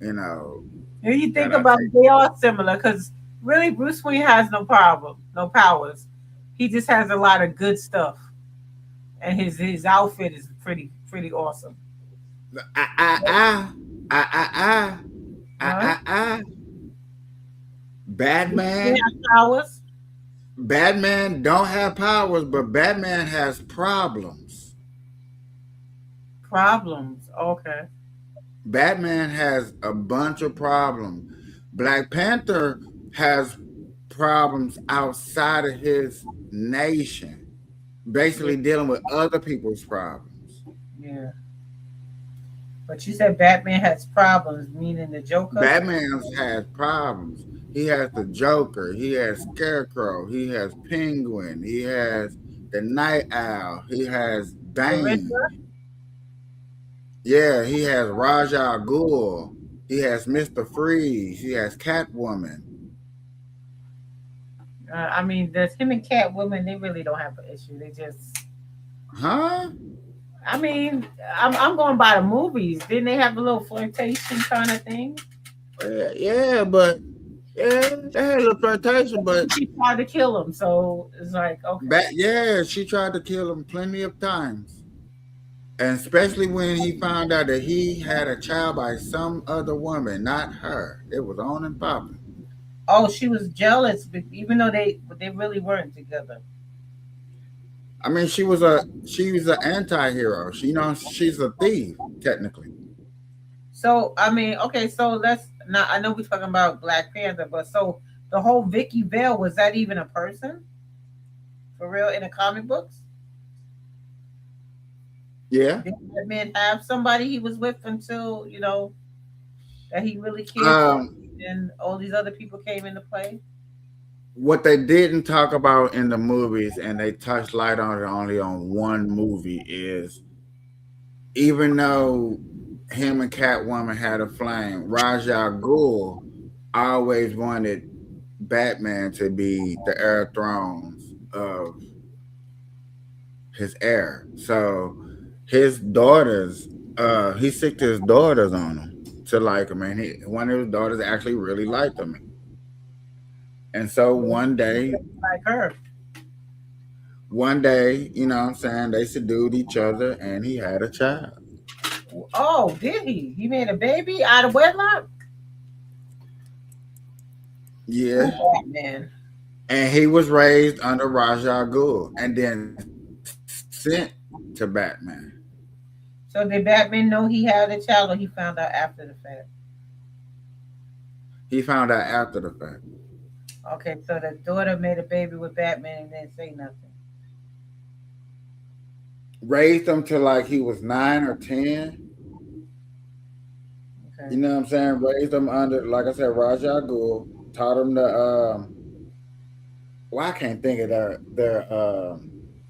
here, If you think gotta about take it, they are similar because really Bruce Wayne has no problem, no powers. He just has a lot of good stuff, and his outfit is pretty awesome. I I I I I I Huh? I I He Batman. has powers. Batman don't have powers, but Batman has problems. Problems. Okay. Batman has a bunch of problems. Black Panther has problems outside of his nation, Yeah. basically dealing with other people's problems. Yeah. But you said Batman has problems, meaning the Joker. Batman has problems. He has the Joker. He has Scarecrow. He has Penguin. He has the Night Owl. He has The Bane. Riddler. Yeah, he has Ra's al Ghul. He has Mr. Freeze. He has Catwoman. I mean, there's him and Catwoman. They really don't have an issue. They just. Huh? I mean, I'm going by the movies. Didn't they have a little flirtation kind of thing? Yeah, but yeah, they had a little flirtation, but She tried to kill him, so it's like okay. yeah, she tried to kill him plenty of times. And especially when he found out that he had a child by some other woman, not her. It was on and popping. Oh, she was jealous, even though they really weren't together. I mean, she was an anti-hero. She's a thief, technically. So I mean, okay, so let's not. I know we're talking about Black Panther, but so the whole Vicky Vale, was that even a person for real in the comic books? Yeah. Did that man have somebody he was with until that he really cared for, Um, and all these other people came into play? what they didn't talk about in the movies, and they touched light on it only on one movie, is even though him and Catwoman had a flame. Ra's al Ghul always wanted Batman to be the heir thrones of his heir. So his daughters, he sicked his daughters on him to like him, and one of his daughters actually really liked him. And so Like her. one day, you know what I'm saying, they subdued each other and he had a child. Oh, did he? He made a baby out of wedlock? Yeah. Man. And he was raised under Ra's al Ghul and then sent to Batman. So did Batman know he had a child, or he found out after the fact? He found out after the fact. Okay, so the daughter made a baby with Batman and didn't say nothing. Raised him to like he was 9 or 10. Okay. You know what I'm saying? Raised him under, like I said, Ra's al Ghul. Taught him well, I can't think of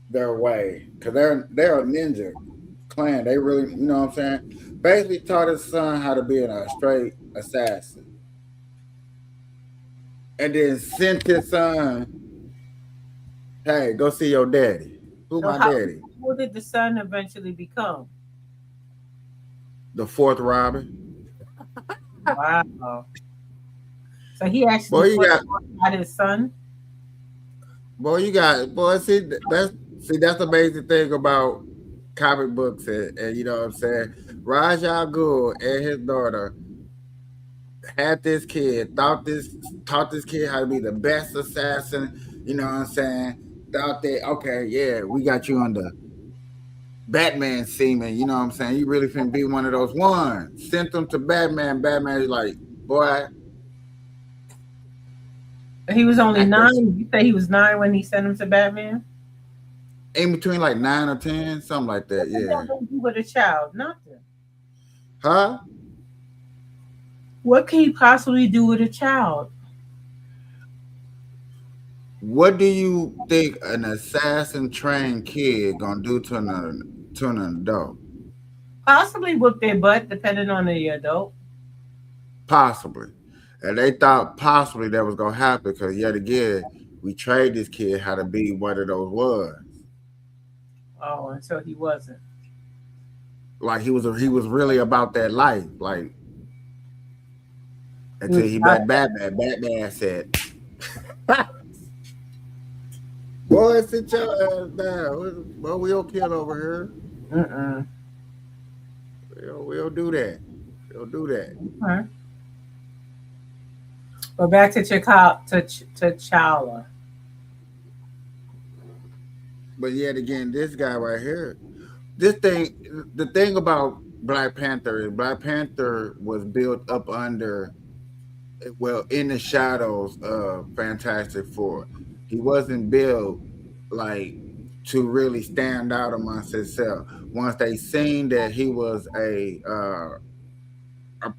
their way because they're a ninja clan. They really, you know what I'm saying? Basically taught his son how to be a straight assassin, and then sent his son, "Hey, go see your daddy. Who So my daddy? who did the son eventually become? The fourth Robin." Wow. So he Boy, actually you got, had his son. boy. See that's the amazing thing about comic books, and you know what I'm saying. Ra's al Ghul and his daughter had this kid, taught this kid how to be the best assassin. You know what I'm saying? Thought that okay, yeah, we got you under Batman semen. You know what I'm saying? You really finna be one of those ones. Sent them to Batman. Batman's like, boy, He was only act that 9. You say he was 9 when he sent him to Batman? in between like 9 or 10, something like that. What the Yeah. hell do you do with a child? Nothing. Huh? What can you possibly do with a child? What do you think an assassin trained kid gonna do to an adult? Possibly whip their butt, depending on the adult. Possibly. And they thought possibly that was gonna happen because yet again, we trained this kid how to be what of those was. Oh, until he wasn't. Like he was really about that life. Like He until was he not. met Batman. Batman said, boy, sit your ass down. Well, we don't kill over here. Mm-mm. We don't do that. We don't do that. Okay. But back to T'Challa. But yet again, this guy right here, the thing about Black Panther is Black Panther was built up under, well, in the shadows of Fantastic Four. He wasn't built like to really stand out amongst himself. Once they seen that he was a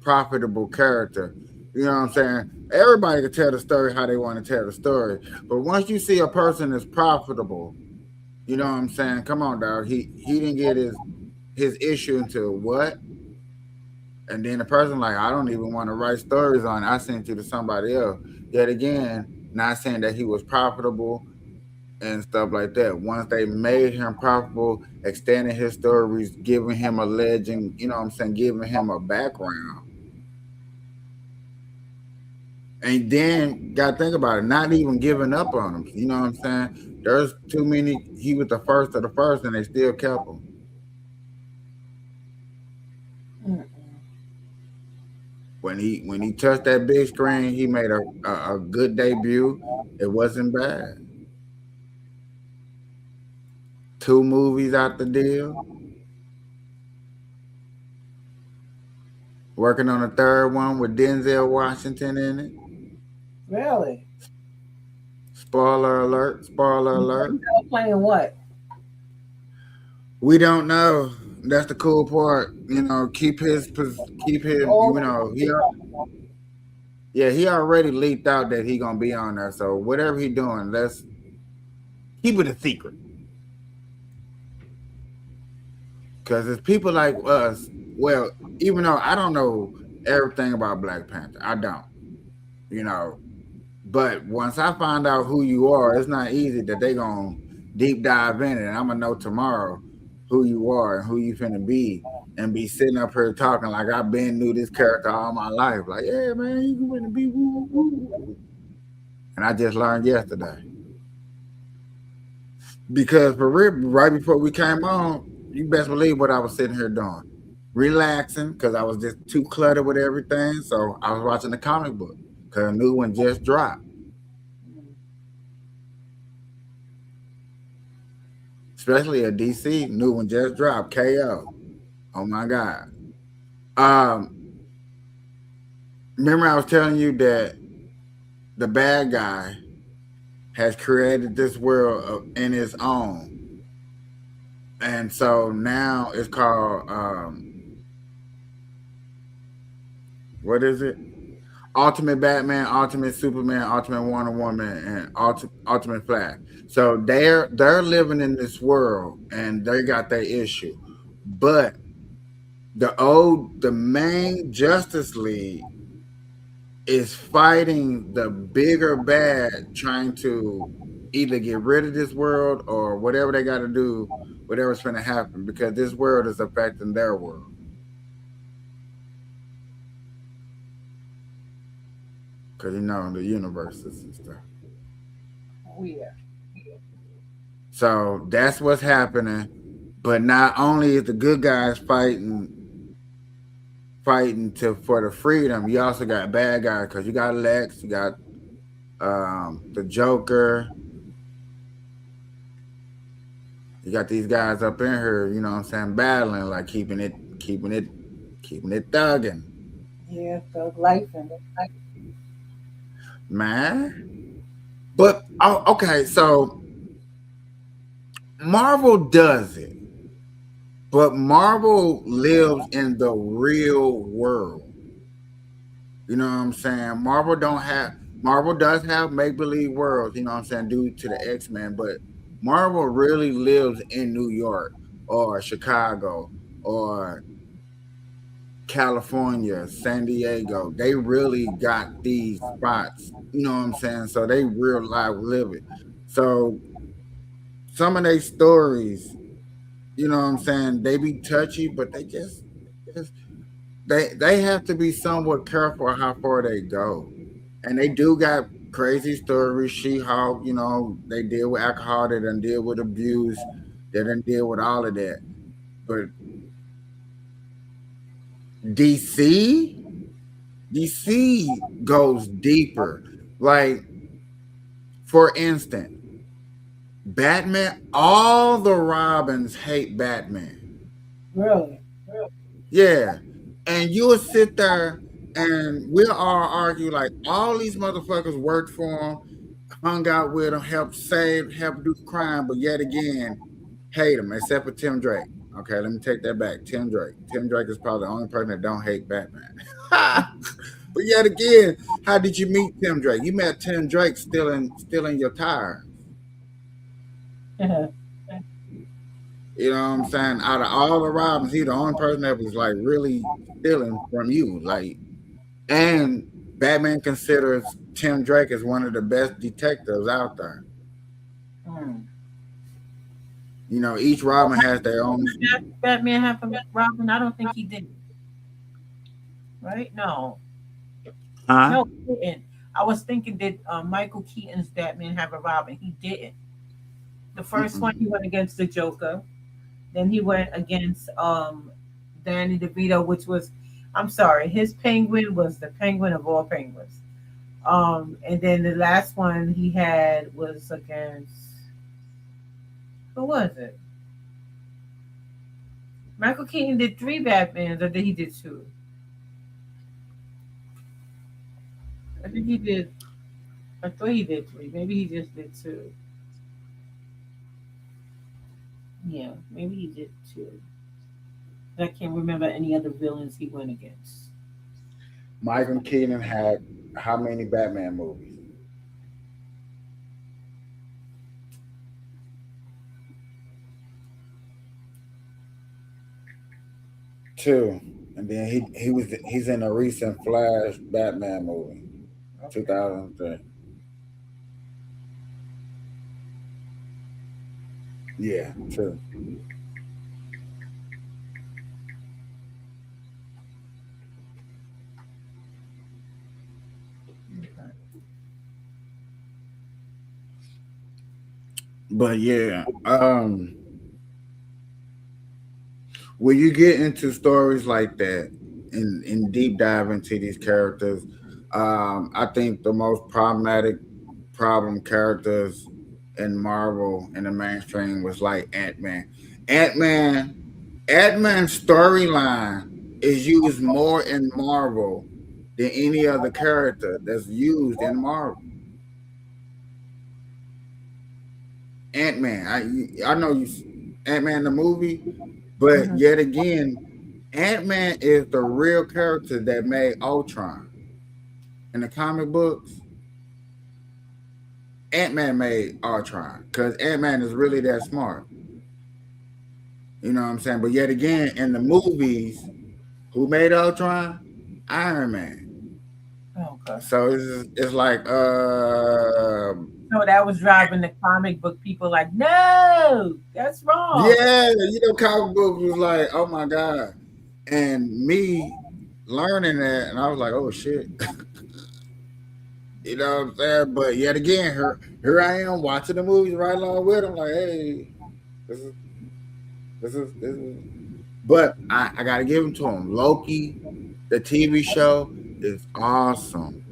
profitable character, you know what I'm saying? Everybody can tell the story how they want to tell the story, but once you see a person is profitable, you know what I'm saying? Come on, dog. He didn't get his issue into what? And then the person like, I don't even want to write stories on it. I sent you to somebody else. Yet again, not saying that he was profitable and stuff like that. Once they made him profitable, extending his stories, giving him a legend, you know what I'm saying, giving him a background. And then gotta think about it, not even giving up on him. You know what I'm saying? There's too many. He was the first of the first, and they still kept him. When he touched that big screen, he made a good debut. It wasn't bad. 2 movies out the deal. Working on a third one with Denzel Washington in it. Really? Spoiler alert! Spoiler alert! Playing what? We don't know. That's the cool part. You know, keep him. You know, he already leaked out that he gonna be on there. So whatever he doing, let's keep it a secret. Because it's people like us well, even though I don't know everything about Black Panther, I don't, you know. But once I find out who you are, it's not easy that they gonna deep dive in it. And I'm gonna know tomorrow who you are and who you finna be, and be sitting up here talking like I've been knew this character all my life. Like, yeah, man, you finna be woo woo woo. And I just learned yesterday. Because for real, right before we came on, you best believe what I was sitting here doing. Relaxing, because I was just too cluttered with everything. So I was watching the comic book because a new one just dropped. Especially a DC new one just dropped, KO. Oh my God. Um, remember I was telling you that the bad guy has created this world in his own. And so now it's called what is it? Ultimate Batman, Ultimate Superman, Ultimate Wonder Woman, and Ultimate Flash. So they're living in this world and they got their issue. But the main Justice League is fighting the bigger bad, trying to either get rid of this world or whatever they got to do, whatever's going to happen, because this world is affecting their world. Because the universes and stuff. Oh yeah. So that's what's happening. But not only is the good guys fighting for the freedom, you also got bad guys, because you got Lex, you got the Joker. You got these guys up in here, you know what I'm saying, battling, like keeping it thugging. Yeah, thug life in it. Man. But okay, so Marvel does it. But Marvel lives in the real world. You know what I'm saying? Marvel does have make-believe worlds, you know what I'm saying, due to the X-Men, but Marvel really lives in New York or Chicago or California, San Diego. They really got these spots, you know what I'm saying? So they real life live it. So some of their stories, you know what I'm saying, they be touchy, but they have to be somewhat careful how far they go. And they do got crazy stories. She-Hulk, they deal with alcohol, they done deal with abuse, they done deal with all of that. But DC goes deeper. Like, for instance, Batman, all the Robins hate Batman. Really? Yeah. And you'll sit there and we'll all argue like all these motherfuckers worked for him, hung out with him, helped do crime, but yet again, hate him, except for Tim Drake. Okay, let me take that back. Tim Drake. Tim Drake is probably the only person that don't hate Batman. But yet again, how did you meet Tim Drake? You met Tim Drake stealing your tire. You know what I'm saying? Out of all the Robins, he's the only person that was like really stealing from you. Like, and Batman considers Tim Drake as one of the best detectives out there. Each Robin has their own. Batman have a Robin? I don't think he did. Right? No. Huh? No, he didn't. I was thinking, did Michael Keaton's Batman have a Robin? He didn't. The 1st one he went against the Joker. Then he went against Danny DeVito, which was, I'm sorry, his penguin was the penguin of all penguins. And then the last one he had was against, who was it? Michael Keaton did 3 Batmans, or did he did 2? I think he did. I thought he did 3. Maybe he just did 2. Yeah, maybe he did 2. I can't remember any other villains he went against. Michael Keaton had how many Batman movies? two, and then he's in a recent Flash Batman movie, Okay. 2003. Yeah, two. But yeah, when you get into stories like that and deep dive into these characters, I think the most problematic problem characters in Marvel in the mainstream was like Ant-Man. Ant-Man, Ant-Man's storyline is used more in Marvel than any other character that's used in Marvel. Ant-Man, I know you Ant-Man the movie, but Mhm. yet again, Ant-Man is the real character that made Ultron. In the comic books, Ant-Man made Ultron because Ant-Man is really that smart. You know what I'm saying? But yet again, in the movies, who made Ultron? Iron Man. Okay. So it's like So that was driving the comic book people like, no, that's wrong. yeah, comic book was like, oh my god. And me learning that and I was like, oh shit. You know what I'm saying? But yet again, here I am watching the movies right along with them, like, hey, this is this is. But I gotta give them to him. Loki, the TV show, is awesome.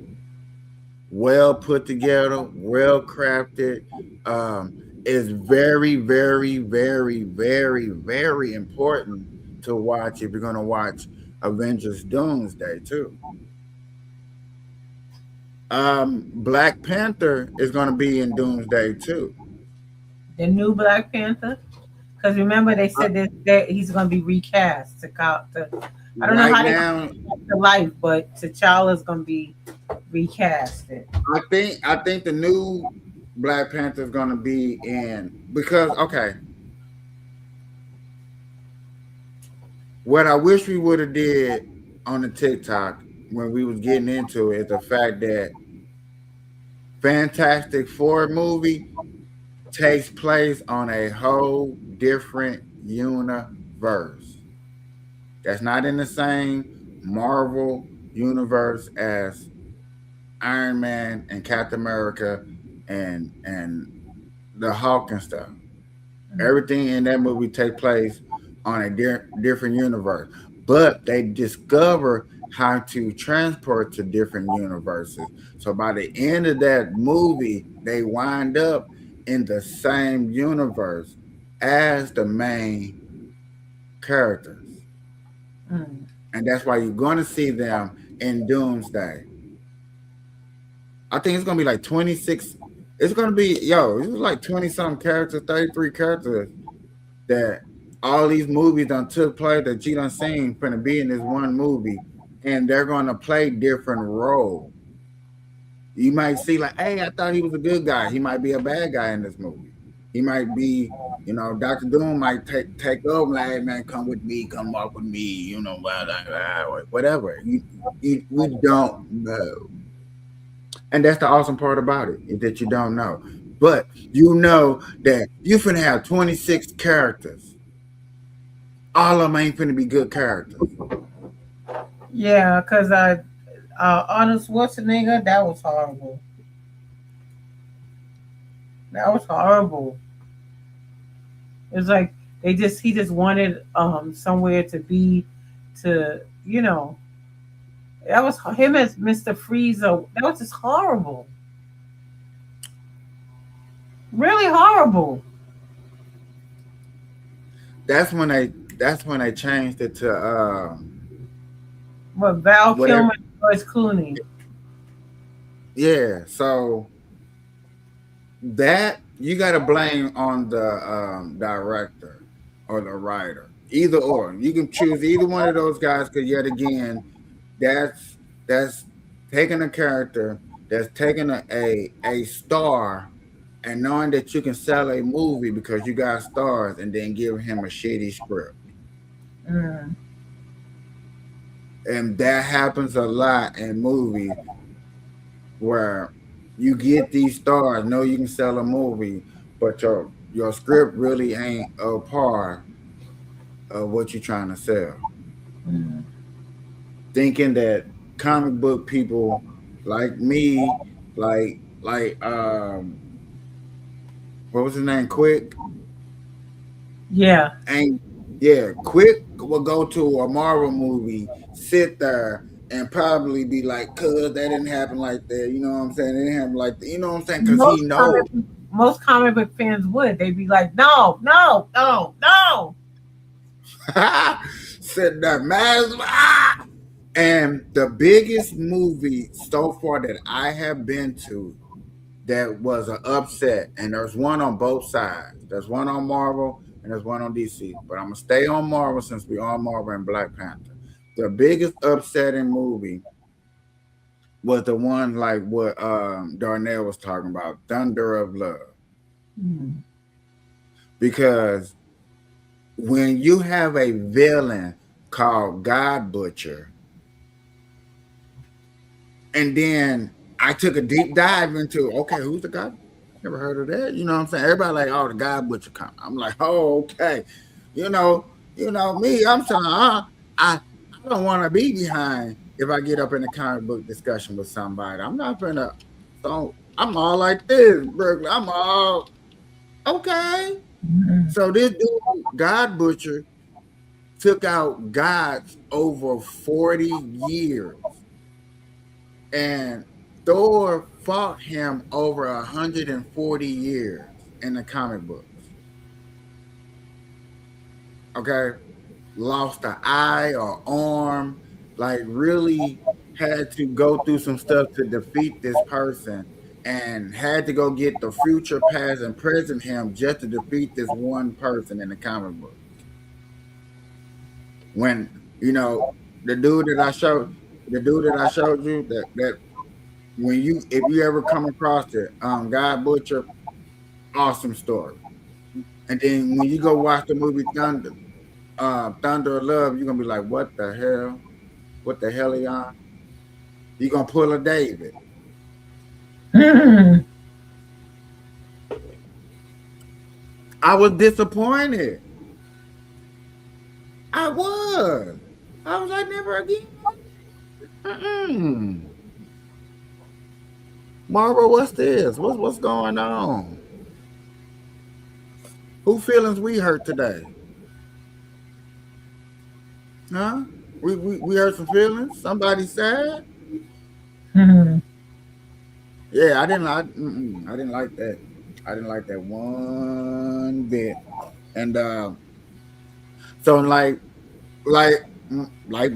Well put together, well crafted. Um, it's very, very, very, very, very important to watch if you're gonna watch Avengers Doomsday too. Black Panther is gonna be in Doomsday too. The new Black Panther. Because remember, they Uh, said that he's going to be recast to. I don't know right how they're going now, to come back to life, but T'Challa's going to be recasted. I think the new Black Panther is gonna be in because okay, what I wish we would have did on the TikTok when we was getting into it is the fact that Fantastic Four movie takes place on a whole different universe. That's not in the same Marvel universe as Iron Man and Captain America and the Hulk and stuff. Everything in that movie take place on a different universe, but they discover how to transport to different universes. So by the end of that movie, they wind up in the same universe as the main characters, Mm. and that's why you're going to see them in Doomsday. I think it's going to be like 26. It's going to be it was like 20 something characters, 33 characters that all these movies done took place that you done seen finna be in this one movie, and they're gonna play different roles. You might see like, hey, I thought he was a good guy. He might be a bad guy in this movie. He might be, Doctor Doom might take over, like, hey, man, come with me, come walk with me, whatever. We don't know, and that's the awesome part about it is that you don't know, but you know that you finna have 26 characters. All of them ain't finna be good characters. Yeah, because Arnold Schwarzenegger, that was horrible. That was horrible. It was like he just wanted somewhere to be to that was him as Mr. Freezer. That was just horrible. Really horrible. That's when they changed it to But Val whatever. Kilmer and George Clooney. Yeah, so that you got to blame on the director or the writer. Either or, you can choose either one of those guys. Because yet again, that's taking a character that's taking a star and knowing that you can sell a movie because you got stars, and then giving him a shitty script. Mm. And that happens a lot in movies where you get these stars, know you can sell a movie, but your script really ain't a part of what you're trying to sell. Mm. Thinking that comic book people like me, like what was his name? Quick Yeah. ain't yeah, Quick will go to a Marvel movie, sit there and probably be like, cuz that didn't happen like that. You know what I'm saying? It didn't happen like that. You know what I'm saying? Cause he Most knows. comic most comic book fans would. They'd be like, no, no, no, no. Sit there, man. Ah! And the biggest movie so far that I have been to that was an upset, and there's one on both sides. There's one on Marvel and there's one on DC. But I'm gonna stay on Marvel since we on Marvel and Black Panther. The biggest upsetting movie was the one like what Darnell was talking about, Thunder of Love. Mm. Because when you have a villain called God Butcher, and then I took a deep dive into okay, who's the God? Never heard of that. You know what I'm saying? Everybody like, oh, the God Butcher come. I'm like, oh, okay. You know me. I'm saying, I don't want to be behind if I get up in a comic book discussion with somebody. I'm not gonna. So I'm all like this, Brooklyn. I'm all okay. Mm. So this dude, God Butcher, took out gods over 40 years. And Thor fought him over 140 years in the comic books. Okay. Lost an eye or arm, like really had to go through some stuff to defeat this person and had to go get the future, past, and present him just to defeat this one person in the comic book. When you know the dude that I showed, the dude that I showed you that when you if you ever come across it, God Butcher, awesome story. And then when you go watch the movie Thunder of Love, you're gonna be like, what the hell? What the hell, y'all? You gonna pull a David? Mm. I was disappointed. I was. I was like, never again. Mm-mm. Marvel, what's this? What's going on? Who feelings we hurt today? Huh? We hurt some feelings. Somebody sad. Mm. Yeah, I didn't like that. I didn't like that one bit. And so like like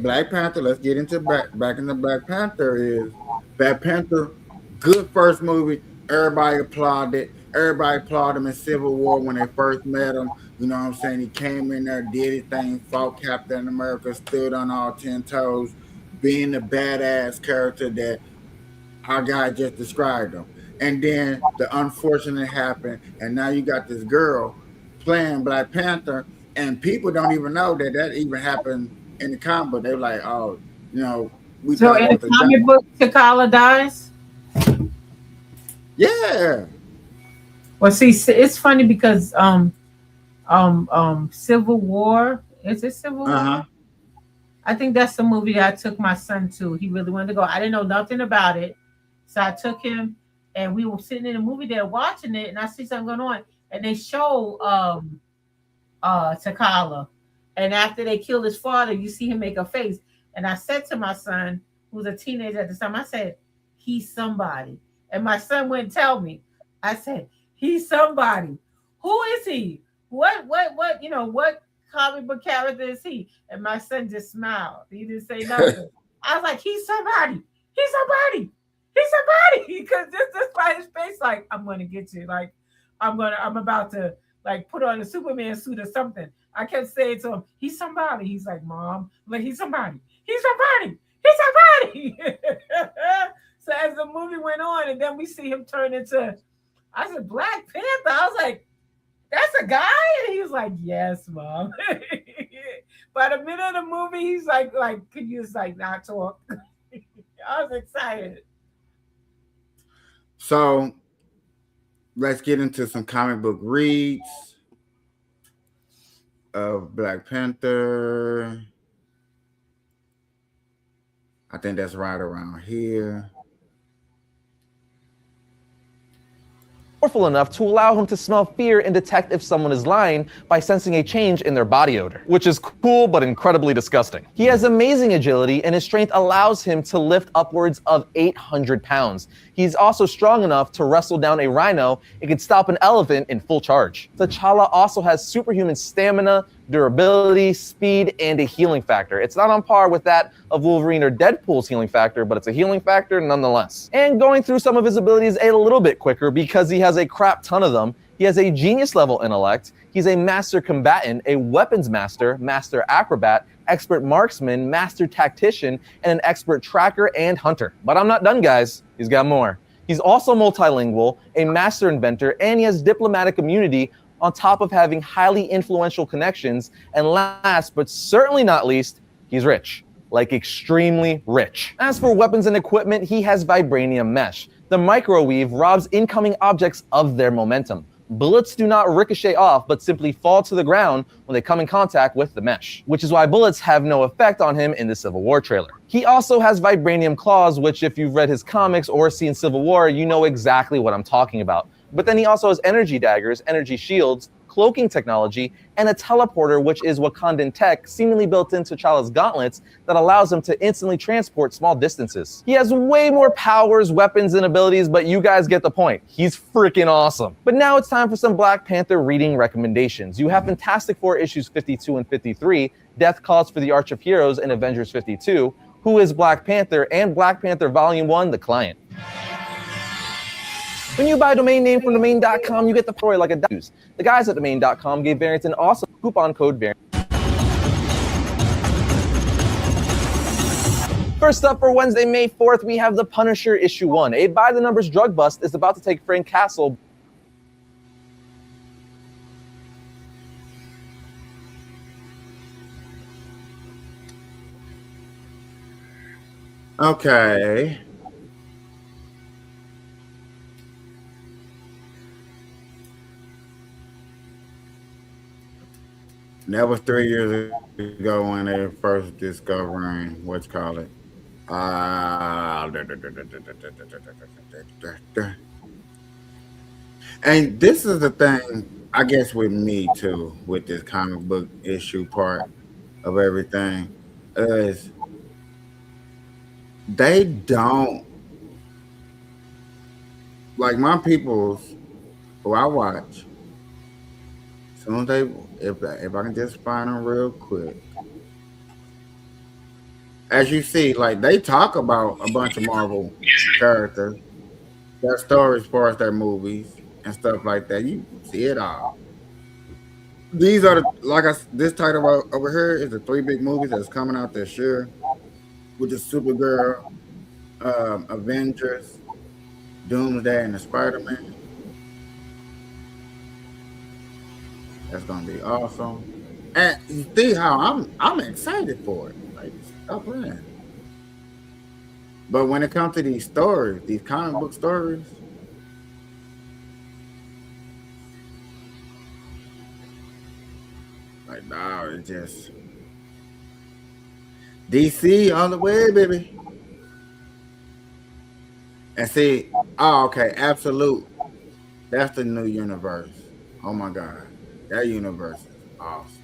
Black Panther. Let's get into back into Black Panther. Is Black Panther good first movie? Everybody applauded. Everybody applauded him in Civil War when they first met him. You know what I'm saying? He came in there, did his thing, fought Captain America, stood on all 10 toes, being the badass character that our guy just described him. And then the unfortunate happened, and now you got this girl playing Black Panther, and people don't even know that that even happened in the comic book. They're like, oh, you know, we So thought in that the was a comic giant. book, T'Challa dies. Yeah. Well, see, it's funny because Civil War. Is it Civil Uh War? huh. I think that's the movie that I took my son to. He really wanted to go. I didn't know nothing about it, so I took him, and we were sitting in the movie there watching it, and I see something going on, and they show T'Challa. And after they killed his father, you see him make a face. And I said to my son, who was a teenager at the time, I said, he's somebody. And my son wouldn't tell me. I said, he's somebody. Who is he? What comic book character is he? And my son just smiled. He didn't say nothing. I was like, he's somebody. He's somebody. He's somebody. Because just by his face, like, I'm gonna get you. Like, I'm about to like put on a Superman suit or something. I kept saying to him, he's somebody. He's like, Mom, like he's somebody. He's somebody. He's somebody. So as the movie went on, and then we see him turn into, I said, Black Panther. I was like, that's a guy? And he was like, yes, Mom. But By the middle of the movie, he's like, could you just like not talk? I was excited. So let's get into some comic book reads of Black Panther. I think that's right around here. Powerful enough to allow him to smell fear and detect if someone is lying by sensing a change in their body odor, which is cool but incredibly disgusting. He has amazing agility, and his strength allows him to lift upwards of 800 pounds. He's also strong enough to wrestle down a rhino and can stop an elephant in full charge. T'Challa also has superhuman stamina, durability, speed, and a healing factor. It's not on par with that of Wolverine or Deadpool's healing factor, but it's a healing factor nonetheless. And going through some of his abilities a little bit quicker because he has a crap ton of them. He has a genius level intellect. He's a master combatant, a weapons master, master acrobat, expert marksman, master tactician, and an expert tracker and hunter. But I'm not done, guys. He's got more. He's also multilingual, a master inventor, and he has diplomatic immunity on top of having highly influential connections. And last, but certainly not least, he's rich. Like extremely rich. As for weapons and equipment, he has vibranium mesh. The microweave robs incoming objects of their momentum. Bullets do not ricochet off, but simply fall to the ground when they come in contact with the mesh, which is why bullets have no effect on him in the Civil War trailer. He also has vibranium claws, which if you've read his comics or seen Civil War, you know exactly what I'm talking about. But then he also has energy daggers, energy shields, cloaking technology, and a teleporter, which is Wakandan tech seemingly built into T'Challa's gauntlets that allows him to instantly transport small distances. He has way more powers, weapons, and abilities, but you guys get the point. He's freaking awesome. But now it's time for some Black Panther reading recommendations. You have Fantastic Four issues 52 and 53, Death Calls for the Arch of Heroes, and Avengers 52, Who is Black Panther, and Black Panther Volume 1, The Client. When you buy a domain name from domain.com, you get the story like a dose. The guys at domain.com gave Variants an awesome coupon code Variants. First up for Wednesday, May 4th, we have The Punisher issue 1. A by the numbers drug bust is about to take Frank Castle. Okay. That was 3 years ago when they were first discovering what's called it. And this is the thing, I guess, with me too, with this comic book issue part of everything, is they don't like my peoples who I watch. Soon as they, if I can just find them real quick, as you see, like they talk about a bunch of Marvel characters, their stories, as far as their movies and stuff like that. You see it all. These are this title over here is the 3 big movies that's coming out this year, which is Supergirl, Avengers, Doomsday, and the Spider-Man. That's gonna be awesome. And you see how I'm excited for it. Like, stop playing. But when it comes to these stories, these comic book stories, like, nah, it's just DC on the way, baby. And see, oh, okay, Absolute. That's the new universe. Oh my God, that universe is awesome.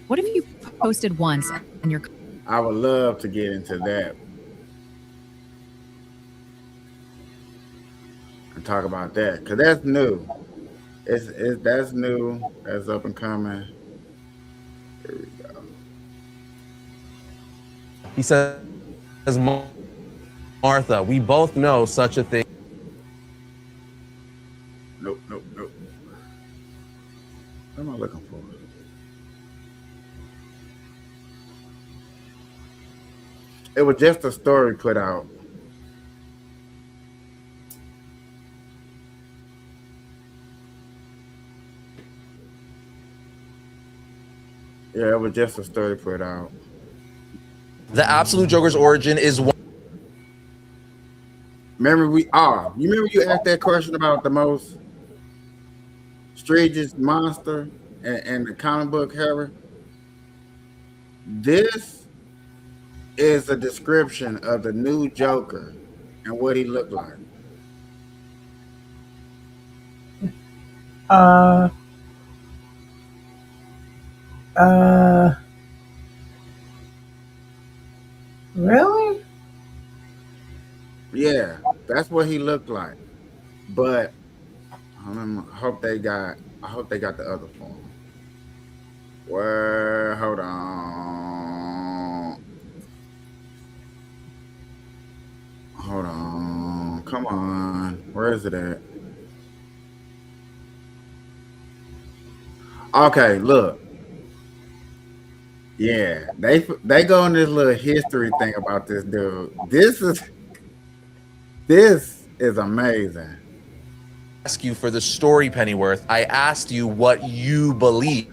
What if you posted once and your I would love to get into that and talk about that because that's new. That's new. That's up and coming. Here we go. He says, Martha, we both know such a thing. Nope. What am I looking for? It was just a story put out. Yeah, it was just a story put out. The absolute Joker's origin is one. Remember you remember you asked that question about the most strangest monster in the comic book, Harry? This is a description of the new Joker and what he looked like. Uh. Really? Yeah, that's what he looked like. But I hope they got the other form. Well, hold on. Hold on. Come on. Where is it at? Okay, look. Yeah, they go on this little history thing about this dude. This is amazing. Ask you for the story, Pennyworth. I asked you what you believe.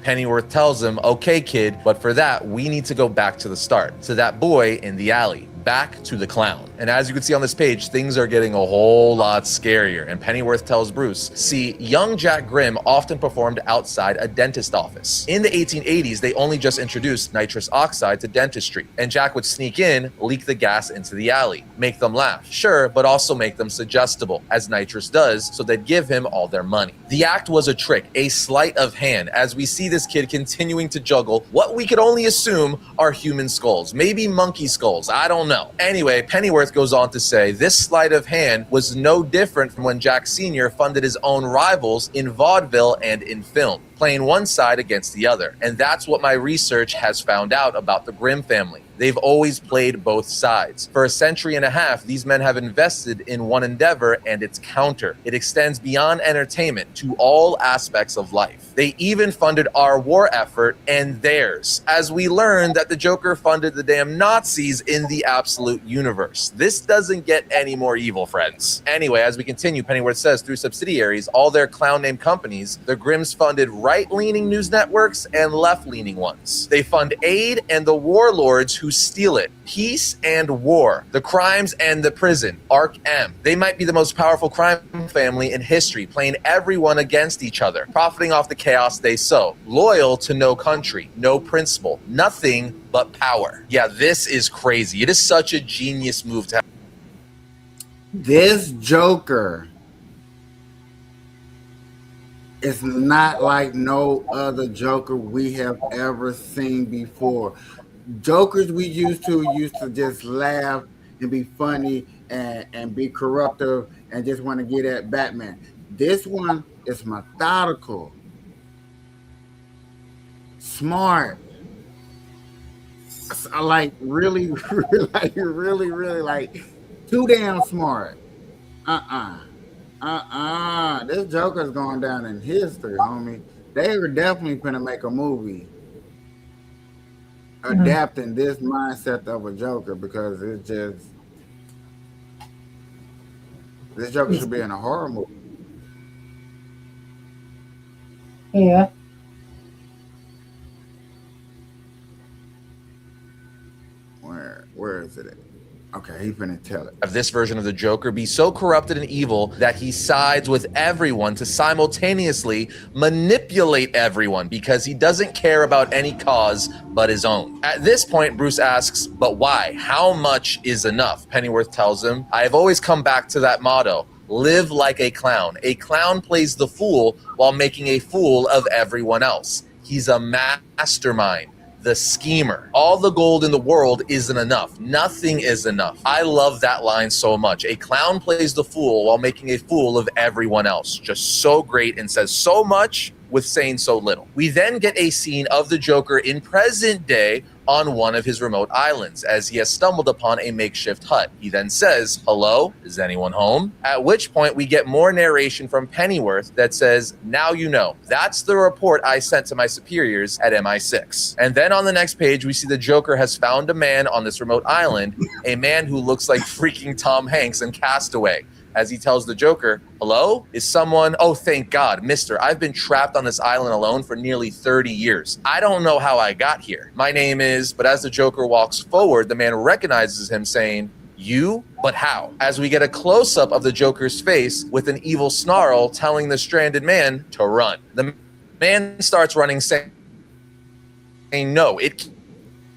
Pennyworth tells him, okay, kid, but for that, we need to go back to the start, to that boy in the alley, back to the clown. And as you can see on this page, things are getting a whole lot scarier. And Pennyworth tells Bruce, see, young Jack Grimm often performed outside a dentist office. In the 1880s, they only just introduced nitrous oxide to dentistry, and Jack would sneak in, leak the gas into the alley, make them laugh, sure, but also make them suggestible, as nitrous does, so they'd give him all their money. The act was a trick, a sleight of hand, as we see this kid continuing to juggle what we could only assume are human skulls, maybe monkey skulls, I don't know. Anyway, Pennyworth goes on to say this sleight of hand was no different from when Jack Sr. funded his own rivals in vaudeville and in film, playing one side against the other. And that's what my research has found out about the Grimm family. They've always played both sides. For a century and a half, these men have invested in one endeavor and its counter. It extends beyond entertainment to all aspects of life. They even funded our war effort and theirs, as we learned that the Joker funded the damn Nazis in the absolute universe. This doesn't get any more evil, friends. Anyway, as we continue, Pennyworth says through subsidiaries, all their clown-named companies, the Grimms funded right-leaning news networks and left-leaning ones. They fund aid and the warlords who steal it. Peace and war. The crimes and the prison. Arc M. They might be the most powerful crime family in history, playing everyone against each other, profiting off the chaos they sow. Loyal to no country, no principle, nothing but power. Yeah, this is crazy. It is such a genius move to have. This Joker is not like no other Joker we have ever seen before. Jokers we used to just laugh and be funny and be corruptive and just want to get at Batman. This one is methodical, smart, like really, really like too damn smart. This Joker's going down in history, homie. They were definitely gonna make a movie adapting this mindset of a Joker, because it's just this Joker should be in a horror movie. Yeah. Where is it at? Okay, he's gonna tell it. Of this version of the Joker be so corrupted and evil that he sides with everyone to simultaneously manipulate everyone because he doesn't care about any cause but his own. At this point, Bruce asks, but why? How much is enough? Pennyworth tells him, I have always come back to that motto. Live like a clown. A clown plays the fool while making a fool of everyone else. He's a mastermind. The schemer. All the gold in the world isn't enough. Nothing is enough. I love that line so much. A clown plays the fool while making a fool of everyone else. Just so great and says so much with saying so little. We then get a scene of the Joker in present day on one of his remote islands as he has stumbled upon a makeshift hut. He then says, hello, is anyone home? At which point we get more narration from Pennyworth that says, now you know. That's the report I sent to my superiors at MI6. And then on the next page, we see the Joker has found a man on this remote island, a man who looks like freaking Tom Hanks in Castaway. as he tells the Joker, "Hello? Is someone? Oh, thank God, mister, I've been trapped on this island alone for nearly 30 years. I don't know how I got here. My name is," but as the Joker walks forward, the man recognizes him saying, "You? But how?" As we get a close-up of the Joker's face with an evil snarl telling the stranded man to run. The man starts running, saying, "No, it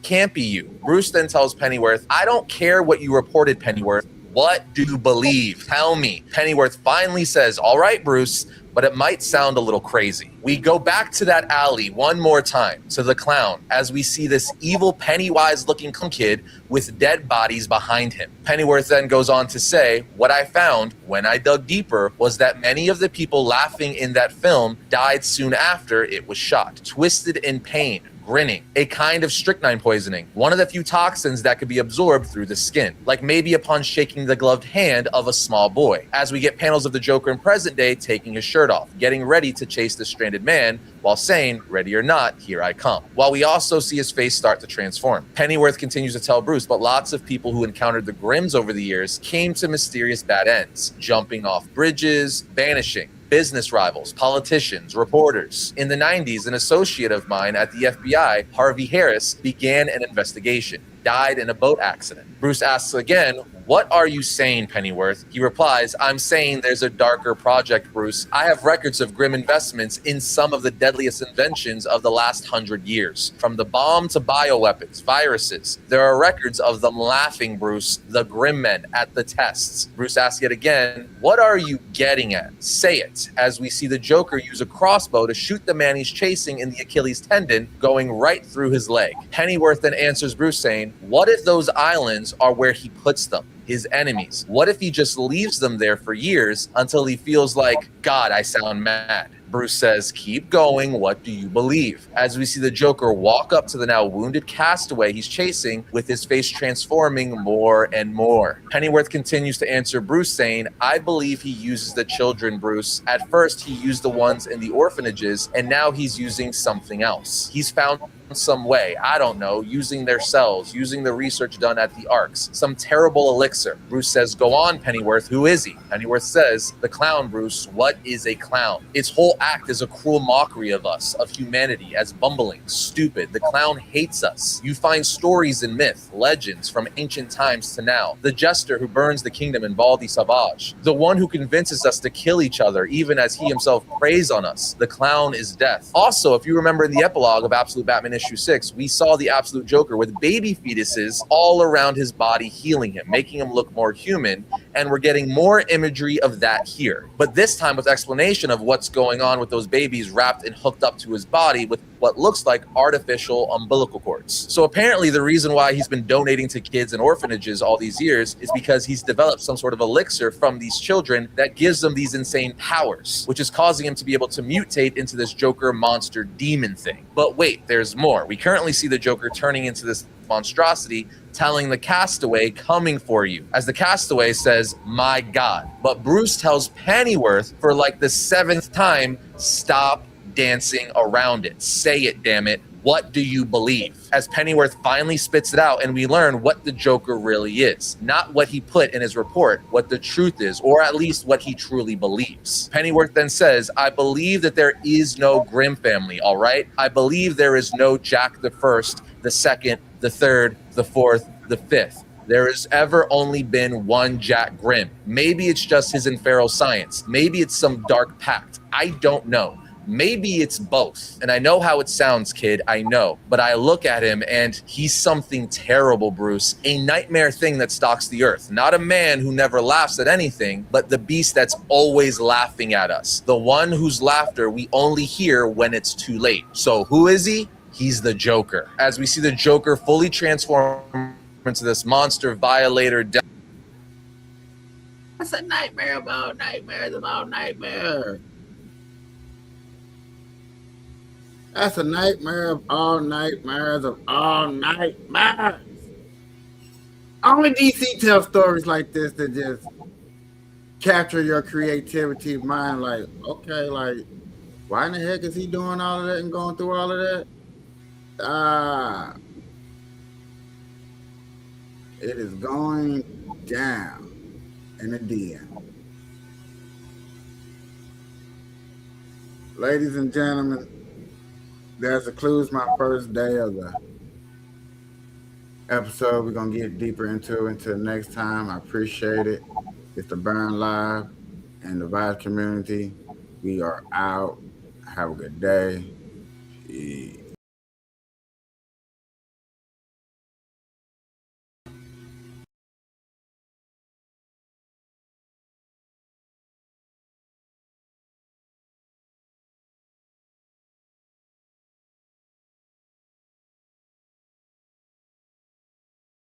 can't be you." Bruce then tells Pennyworth, "I don't care what you reported, Pennyworth. What do you believe? Tell me." Pennyworth finally says, "All right, Bruce, but it might sound a little crazy." We go back to that alley one more time to the clown as we see this evil Pennywise looking kid with dead bodies behind him. Pennyworth then goes on to say, "What I found when I dug deeper was that many of the people laughing in that film died soon after it was shot, twisted in pain, grinning, a kind of strychnine poisoning, one of the few toxins that could be absorbed through the skin, like maybe upon shaking the gloved hand of a small boy," as we get panels of the Joker in present day taking his shirt off, getting ready to chase the stranded man while saying, "Ready or not, here I come," while we also see his face start to transform. Pennyworth continues to tell Bruce, but lots of people who encountered the Grims over the years came to mysterious bad ends, jumping off bridges, vanishing. Business rivals, politicians, reporters. In the 90s, an associate of mine at the FBI, Harvey Harris, began an investigation. Died in a boat accident. Bruce asks again, "What are you saying, Pennyworth?" He replies, "I'm saying there's a darker project, Bruce. I have records of grim investments in some of the deadliest inventions of the last 100 years. From the bomb to bioweapons, viruses. There are records of them laughing, Bruce, the grim men at the tests." Bruce asks yet again, "What are you getting at? Say it," as we see the Joker use a crossbow to shoot the man he's chasing in the Achilles tendon, going right through his leg. Pennyworth then answers Bruce saying, "What if those islands are where he puts them? His enemies? What if he just leaves them there for years until he feels like, God, I sound mad?" Bruce says, "Keep going. What do you believe?" As we see the Joker walk up to the now wounded castaway he's chasing with his face transforming more and more. Pennyworth continues to answer Bruce saying, "I believe he uses the children, Bruce. At first, he used the ones in the orphanages, and now he's using something else. He's found some way, I don't know, using their cells, using the research done at the Arks, some terrible elixir." Bruce says, "Go on, Pennyworth, who is he?" Pennyworth says, "The clown, Bruce. What is a clown? Its whole act is a cruel mockery of us, of humanity, as bumbling, stupid. The clown hates us. You find stories in myth, legends from ancient times to now. The jester who burns the kingdom in Baldi Savage, the one who convinces us to kill each other even as he himself preys on us. The clown is death." Also, if you remember in the epilogue of Absolute Batman issue 6, we saw the Absolute Joker with baby fetuses all around his body healing him, making him look more human, and we're getting more imagery of that here. But this time with explanation of what's going on with those babies wrapped and hooked up to his body with what looks like artificial umbilical cords. So apparently the reason why he's been donating to kids in orphanages all these years is because he's developed some sort of elixir from these children that gives them these insane powers, which is causing him to be able to mutate into this Joker monster demon thing. But wait, there's more. We currently see the Joker turning into this monstrosity, telling the castaway, "Coming for you," as the castaway says, "My God." But Bruce tells Pennyworth for like the 7th time, "Stop dancing around it. Say it, damn it. What do you believe?" As Pennyworth finally spits it out and we learn what the Joker really is. Not what he put in his report, what the truth is, or at least what he truly believes. Pennyworth then says, "I believe that there is no Grimm family, all right? I believe there is no Jack the First, the Second, the Third, the Fourth, the Fifth. There has ever only been one Jack Grimm. Maybe it's just his infernal science. Maybe it's some dark pact. I don't know. Maybe it's both." And I know how it sounds, kid, I know. But I look at him and he's something terrible, Bruce. A nightmare thing that stalks the earth. Not a man who never laughs at anything, but the beast that's always laughing at us. The one whose laughter we only hear when it's too late. So who is he? He's the Joker. As we see the Joker fully transform into this monster violator. That's a nightmare about nightmares about nightmares. That's a nightmare of all nightmares of all nightmares. Only DC tells stories like this that just capture your creativity mind. Like, okay, like, why in the heck is he doing all of that and going through all of that? It is going down in the DM. ladies and gentlemen, that concludes my first day of the episode. We're gonna get deeper into next time. I appreciate it. It's the Burn Live and the Vibe community. We are out. Have a good day. Peace.